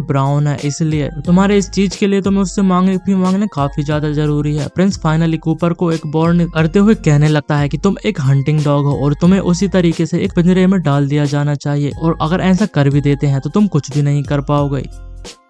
ब्राउन है, इसलिए तुम्हारे इस चीज के लिए तुम्हें उससे मांगना काफी ज्यादा जरूरी है। प्रिंस फाइनली कूपर को एक वार्निंग करते हुए कहने लगता है कि तुम एक हंटिंग डॉग हो और तुम्हें उसी तरीके से एक पिंजरे में डाल दिया जाना चाहिए, और अगर ऐसा कर भी देते हैं तो तुम कुछ भी नहीं कर पाओगे।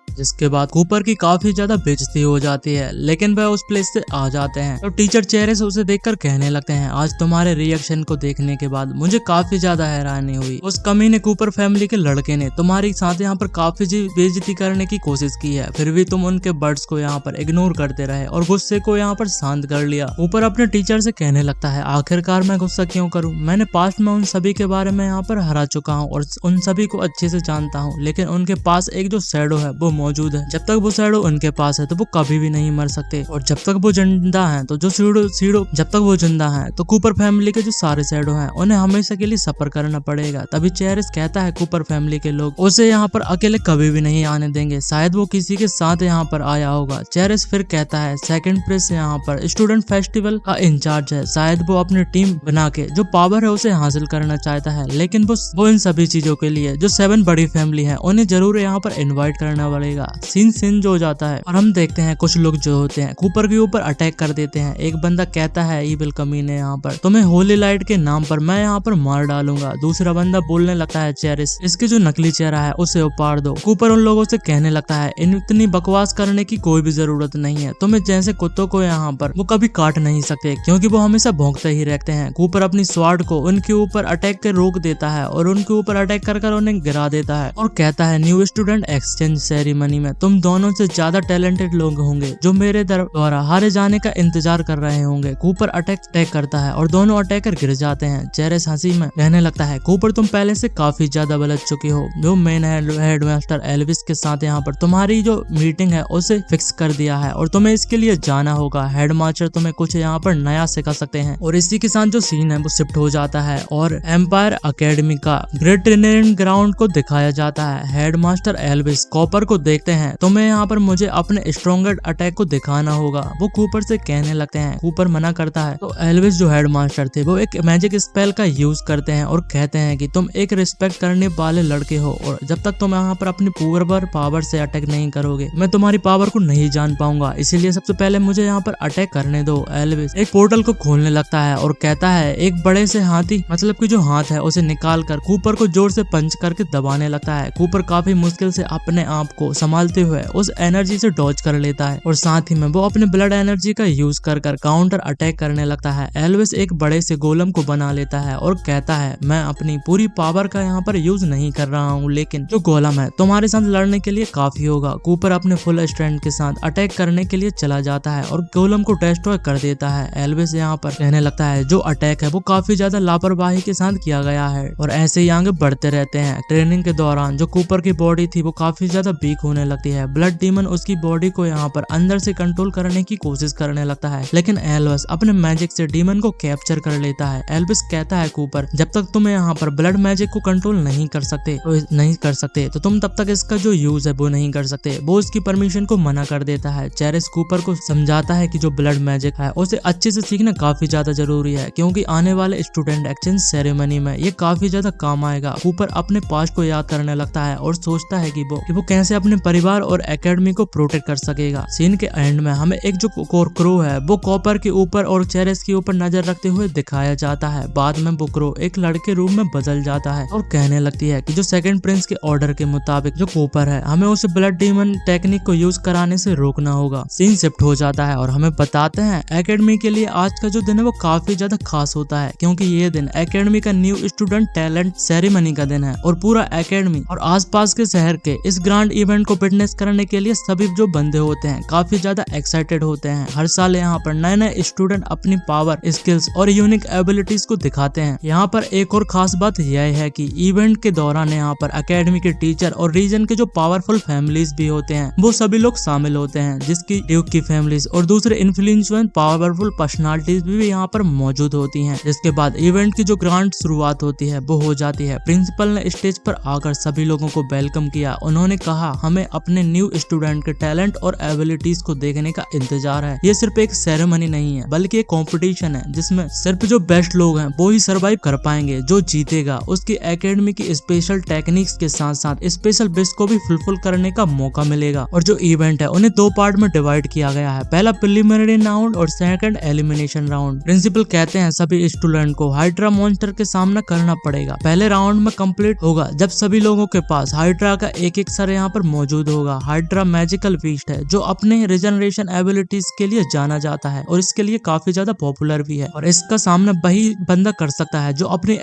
जिसके बाद कूपर की काफी ज्यादा बेइज्जती हो जाती है, लेकिन वह उस प्लेस से आ जाते हैं। तो टीचर चेहरे से उसे देखकर कहने लगते हैं, आज तुम्हारे रिएक्शन को देखने के बाद मुझे काफी ज्यादा हैरानी हुई। उस कमीने कूपर फैमिली के लड़के ने तुम्हारे साथ यहाँ पर काफी बेइज्जती करने की कोशिश की है, फिर भी तुम उनके वर्ड्स को यहाँ पर इग्नोर करते रहे और गुस्से को यहाँ पर शांत कर लिया। कूपर अपने टीचर से कहने लगता है, आखिरकार मैं गुस्सा क्यों करूँ? मैंने पास्ट में उन सभी के बारे में यहाँ पर हरा चुका हूँ और उन सभी को अच्छे से जानता हूँ, लेकिन उनके पास एक जो शैडो है वो मौजूद है। जब तक वो शैडो उनके पास है तो वो कभी भी नहीं मर सकते, और जब तक वो जिंदा है तो जब तक वो जिंदा है तो कूपर फैमिली के जो सारे शैडो हैं उन्हें हमेशा के लिए सफर करना पड़ेगा। तभी चेरिस कहता है कूपर फैमिली के लोग उसे यहाँ पर अकेले कभी भी नहीं आने देंगे, शायद वो किसी के साथ यहाँ पर आया होगा। चेरिस फिर कहता है सेकंड प्रिंस यहाँ पर स्टूडेंट फेस्टिवल का इंचार्ज है, शायद वो अपनी टीम बना के जो पावर है उसे हासिल करना चाहता है, लेकिन वो इन सभी चीजों के लिए जो 7 बड़ी फैमिली है उन्हें जरूर यहाँ पर इन्वाइट करना पड़ेगा। सीन जो हो जाता है और हम देखते हैं कुछ लोग जो होते हैं कूपर के ऊपर अटैक कर देते हैं। एक बंदा कहता है ईविल कमीने यहाँ पर तुम्हें होली लाइट के नाम पर मैं यहाँ पर मार डालूंगा। दूसरा बंदा बोलने लगता है चेरिस इसके जो नकली चेहरा है उसे उपाड़ दो। कूपर उन लोगों से कहने लगता है इतनी बकवास करने की कोई भी जरूरत नहीं है, तुम्हें जैसे कुत्तों को यहाँ पर वो कभी काट नहीं सकते क्योंकि वो हमेशा भौंकते ही रहते हैं। कूपर अपनी स्वॉर्ड को उनके ऊपर अटैक कर रोक देता है और उनके ऊपर अटैक कर उन्हें गिरा देता है और कहता है न्यू स्टूडेंट एक्सचेंज सेरेमनी में तुम दोनों से ज्यादा टैलेंटेड लोग होंगे जो मेरे द्वारा हारे जाने का इंतजार कर रहे होंगे। कूपर अटैक करता है और दोनों अटैकर गिर जाते हैं। चेरिस हंसी में कहने लगता है कूपर तुम पहले से काफी ज्यादा बदल चुके हो, जो मेन हेडमास्टर एल्विस के साथ यहाँ पर तुम्हारी जो मीटिंग है उसे फिक्स कर दिया है और तुम्हें इसके लिए जाना होगा। हेडमास्टर तुम्हें कुछ यहाँ पर नया सिखा सकते हैं। और इसी के साथ जो सीन है वो शिफ्ट हो जाता है और एम्पायर अकेडमी का ग्रेट ट्रेनिंग ग्राउंड को दिखाया जाता है। हेडमास्टर एल्विस कॉपर को देखते हैं, तुम्हें यहाँ पर मुझे अपने स्ट्रॉन्गर अटैक को दिखाना होगा। वो कूपर से कहने लगते हैं, कूपर मना करता है तो एल्विस जो हेडमास्टर थे वो एक मैजिक स्पेल का यूज करते हैं और कहते हैं कि तुम एक रिस्पेक्ट करने वाले लड़के हो और जब तक तुम यहाँ पर अपनी पूरी पावर से अटैक नहीं करोगे मैं तुम्हारी पावर को नहीं जान पाऊंगा, इसीलिए सबसे पहले मुझे यहाँ पर अटैक करने दो। एल्विस एक पोर्टल को खोलने लगता है और कहता है एक बड़े से हाथी मतलब कि जो हाथ है उसे निकाल कर कूपर को जोर से पंच करके दबाने लगता है। कूपर काफी मुश्किल से अपने आप को संभालते हुए उस एनर्जी से डॉज कर लेता है और साथ ही में वो अपने ब्लड एनर्जी का यूज कर काउंटर अटैक करने लगता है। एल्विस एक बड़े से गोलम को बना लेता है और कहता है मैं अपनी पूरी पावर का यहाँ पर यूज नहीं कर रहा हूँ, लेकिन जो गोलम है तुम्हारे साथ लड़ने के लिए काफी होगा। कूपर अपने फुल स्ट्रेंथ के साथ अटैक करने के लिए चला जाता है और गोलम को डिस्ट्रॉय कर देता है। एल्विस यहाँ पर कहने लगता है जो अटैक है वो काफी ज्यादा लापरवाही के साथ किया गया है और ऐसे ही आगे बढ़ते रहते हैं। ट्रेनिंग के दौरान जो कूपर की बॉडी थी वो काफी ज्यादा वीक होने लगती है। ब्लड डीमन उसकी बॉडी को यहाँ पर अंदर से कंट्रोल करने की कोशिश करने लगता है, लेकिन एल्विस अपने मैजिक से डीमन को कैप्चर कर लेता है। एल्विस कहता है कूपर जब तक तुम यहाँ पर ब्लड मैजिक को कंट्रोल नहीं कर सकते तो तुम तब तक इसका जो यूज है वो नहीं कर सकते। वो उसकी परमिशन को मना कर देता है। चेरिस कूपर को समझाता है कि जो ब्लड मैजिक है उसे अच्छे से सीखना काफी ज्यादा जरूरी है क्योंकि आने वाले स्टूडेंट एक्सचेंज सेरेमनी में ये काफी ज्यादा काम आएगा। कूपर अपने पास्ट को याद करने लगता है और सोचता है कि वो कैसे अपने परिवार और एकेडमी को प्रोटेक्ट कर सकेगा। सीन के एंड में हमें एक जो क्रो है वो कॉपर के ऊपर और चेरिस के ऊपर नजर रखते हुए दिखाया जाता है। बाद में वो क्रो एक लड़के रूप में बदल जाता है और कहने लगती है कि जो सेकंड प्रिंस के ऑर्डर के मुताबिक जो कूपर है हमें उसे ब्लड डीमन टेक्निक को यूज कराने से रोकना होगा। सीन शिफ्ट हो जाता है और हमें बताते हैं एकेडमी के लिए आज का जो दिन है वो काफी ज्यादा खास होता है क्योंकि ये दिन एकेडमी का न्यू स्टूडेंट टैलेंट सेरेमनी का दिन है और पूरा एकेडमी और आसपास के शहर के इस ग्रांड इवेंट को विटनेस करने के लिए सभी जो बंदे होते हैं काफी ज्यादा एक्साइटेड होते हैं। हर साल यहाँ पर नए नए स्टूडेंट अपनी पावर, स्किल्स और यूनिक एबिलिटीज को दिखाते हैं। यहाँ पर एक और खास बात यह है कि इवेंट के दौरान यहाँ पर एकेडमी के टीचर और रीजन के जो पावरफुल फैमिलीज भी होते हैं वो सभी लोग शामिल होते हैं, जिसकी ड्यूक की फैमिलीज और दूसरे इन्फ्लुएंशियल पावरफुल पर्सनालिटीज भी यहाँ पर मौजूद होती हैं। जिसके बाद इवेंट की जो ग्रांड शुरुआत होती है वो हो जाती है। प्रिंसिपल ने स्टेज पर आकर सभी लोगों को वेलकम किया। उन्होंने कहा हम हमें अपने न्यू स्टूडेंट के टैलेंट और एबिलिटीज को देखने का इंतजार है। ये सिर्फ एक सेरेमनी नहीं है बल्कि एक कंपटीशन है जिसमें सिर्फ जो बेस्ट लोग हैं वो ही सरवाइव कर पाएंगे। जो जीतेगा उसकी एकेडमी की स्पेशल टेक्निक्स के साथ साथ स्पेशल विश को भी फुलफिल करने का मौका मिलेगा। और जो इवेंट है उन्हें 2 पार्ट में डिवाइड किया गया है, पहला प्रिलिमिनरी राउंड और सेकंड एलिमिनेशन राउंड। प्रिंसिपल कहते हैं सभी स्टूडेंट को हाइड्रा मॉन्स्टर के सामना करना पड़ेगा। पहले राउंड में कंप्लीट होगा जब सभी लोगों के पास हाइड्रा का एक सर यहाँ पर मौजूद होगा। हाइड्रा मैजिकल बीस्ट है जो अपने रिजनरेशन एबिलिटीज के लिए जाना जाता है और इसके लिए काफी ज्यादा पॉपुलर भी है। और इसका सामना वही बंदा कर सकता है जो अपनी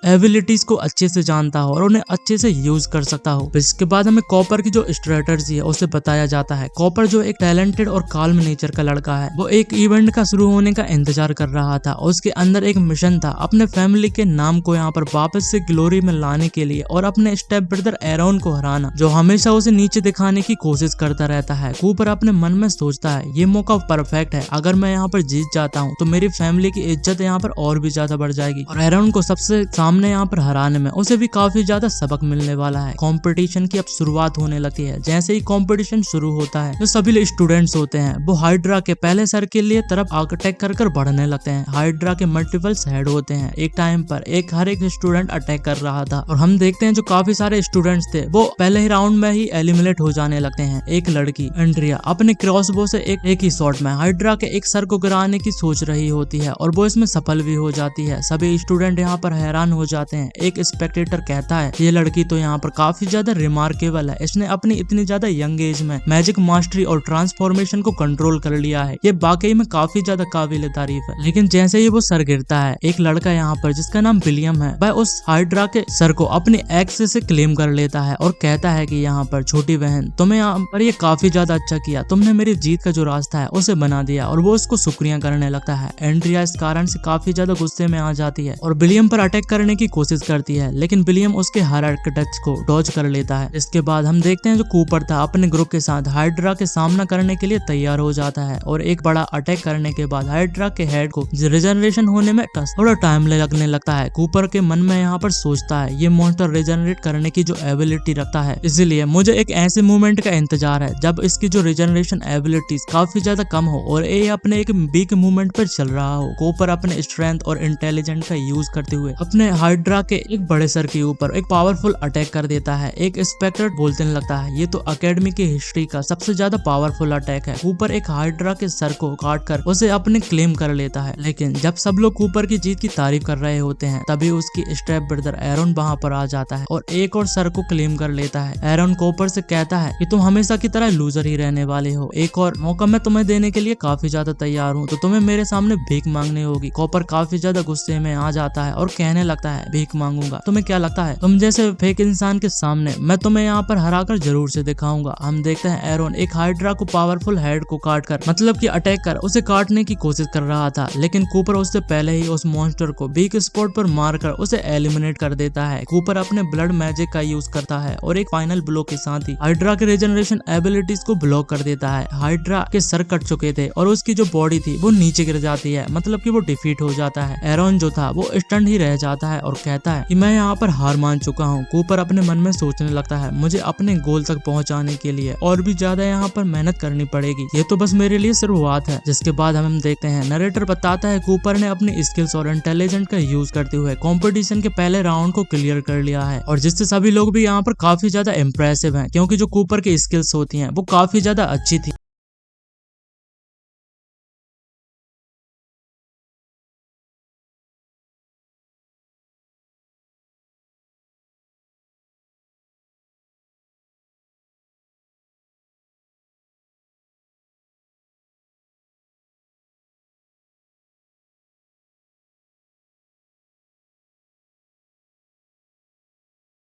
एबिलिटीज को अच्छे से जानता हो और उन्हें अच्छे से यूज कर सकता हो। इसके बाद हमें कॉपर की जो स्ट्रेटजी है उसे बताया जाता है। कॉपर जो एक टैलेंटेड और काल्म नेचर का लड़का है, वो एक इवेंट का शुरू होने का इंतजार कर रहा था और उसके अंदर एक मिशन था अपने फैमिली के नाम को यहाँ पर वापस से ग्लोरी में लाने के लिए और अपने स्टेप ब्रदर एरोन को हराना, जो हमेशा उसे नीचे दिखाने की कोशिश करता रहता है। कूपर अपने मन में सोचता है ये मौका परफेक्ट है, अगर मैं यहाँ पर जीत जाता हूँ तो मेरी फैमिली की इज्जत यहाँ पर और भी ज्यादा बढ़ जाएगी और एरोन को सबसे सामने यहाँ पर हराने में उसे भी काफी ज्यादा सबक मिलने वाला है। कंपटीशन की अब शुरुआत होने लगती है। जैसे ही कंपटीशन शुरू होता है जो सभी स्टूडेंट्स होते हैं वो हाइड्रा के पहले सर के लिए तरफ अटैक कर बढ़ने लगते हैं। हाइड्रा के मल्टीपल हेड होते हैं, एक टाइम पर हर एक स्टूडेंट अटैक कर रहा था और हम देखते हैं जो काफी सारे स्टूडेंट्स थे वो पहले ही राउंड में ही एलिमिनेट हो जाने लगते हैं। एक लड़की एंड्रिया अपने क्रॉसबो से एक ही शॉट में हाइड्रा के एक सर को गिराने की सोच रही होती है और वो इसमें सफल भी हो जाती है। सभी स्टूडेंट यहाँ पर हैरान हो जाते हैं। एक स्पेक्टेटर कहता है ये लड़की तो यहाँ पर काफी ज्यादा रिमार्केबल है, इसने अपनी इतनी ज्यादा यंग एज में मैजिक मास्टरी और ट्रांसफॉर्मेशन को कंट्रोल कर लिया है, ये वाकई में काफी ज्यादा काबिल तारीफ है। लेकिन जैसे ही वो सर गिरता है एक लड़का यहाँ पर जिसका नाम विलियम है वह उस हाइड्रा के सर को अपने एक्स से क्लेम कर लेता है और कहता है कि यहाँ पर छोटी बहन तुम्हें यहाँ पर ये काफी ज्यादा अच्छा किया, तुमने मेरी जीत का जो रास्ता है उसे बना दिया और वो उसको शुक्रिया करने लगता है। एंड्रिया इस कारण से काफी ज्यादा गुस्से में आ जाती है और विलियम पर अटैक करने की कोशिश करती है, लेकिन विलियम उसके हर अटैक्स को डॉज कर लेता है। इसके बाद हम देखते हैं जो कूपर था अपने ग्रुप के साथ हाइड्रा के सामना करने के लिए तैयार हो जाता है और एक बड़ा अटैक करने के बाद हाइड्रा के हेड को रिजनरेशन होने में थोड़ा टाइम लगने लगता है। कूपर के मन में यहाँ पर सोचता है ये मॉन्स्टर रिजनरेट करने की जो एबिलिटी रखता है, इसलिए मुझे एक ऐसे मूवमेंट का इंतजार है जब इसकी जो रिजनरेशन एबिलिटीज काफी ज्यादा कम हो और ये अपने एक वीक मूवमेंट पर चल रहा हो। कूपर अपने स्ट्रेंथ और इंटेलिजेंट का यूज करते हुए अपने हाइड्रा के एक बड़े सर के ऊपर एक पावरफुल अटैक कर देता है। एक स्पेक्टर बोलने लगता है ये तो अकेडमी की हिस्ट्री का सबसे ज्यादा पावरफुल अटैक है। कूपर एक हाइड्रा के सर को काट कर उसे अपने क्लेम कर लेता है, लेकिन जब सब लोग कूपर की जीत की तारीफ कर रहे होते हैं तभी उसकी स्टेप ब्रदर एरोन वहां पर आ जाता है और एक और सर को क्लेम कर लेता है। एरोन कूपर से कहता है कि तुम हमेशा की तरह लूजर ही रहने वाले हो, एक और मौका मैं तुम्हें देने के लिए काफी ज्यादा तैयार हूँ, तो तुम्हें मेरे सामने भीख मांगनी होगी। कूपर काफी ज्यादा गुस्से में आ जाता है और कहने लगता है भीख मांगूंगा, तुम्हें क्या लगता है तुम जैसे फेक इंसान के सामने मैं तुम्हें यहाँ पर हराकर जरूर से दिखाऊंगा। हम देखते हैं एरोन एक हाइड्रा को पावरफुल हेड को काट कर मतलब कि अटैक कर उसे काटने की कोशिश कर रहा था, लेकिन कूपर उससे पहले ही उस मॉन्स्टर को वीक स्पॉट पर मारकर उसे एलिमिनेट कर देता है। कूपर अपने ब्लड मैजिक का यूज करता है और एक फाइनल ब्लो के साथ ही हाइड्रा के रिजनरेशन एबिलिटीज को ब्लॉक कर देता है। हाइड्रा के सर कट चुके थे और उसकी जो बॉडी थी वो नीचे गिर जाती है, मतलब कि वो डिफीट हो जाता है। एरोन जो था वो स्टंट ही रह जाता है और कहता है कि मैं यहाँ पर हार मान चुका हूँ। कूपर अपने मन में सोचने लगता है मुझे अपने गोल तक पहुँचाने के लिए और भी ज्यादा यहाँ पर मेहनत करनी पड़ेगी, ये तो बस मेरे लिए शुरुआत है। जिसके बाद हम देखते हैं नरेटर बताता है कूपर ने अपनी स्किल्स और इंटेलिजेंट का यूज करते हुए कंपटीशन के पहले राउंड को क्लियर कर लिया है और जिससे सभी लोग भी यहाँ पर काफी ज्यादा इम्प्रेसिव हैं, क्योंकि जो कूपर की स्किल्स होती हैं वो काफी ज्यादा अच्छी थी।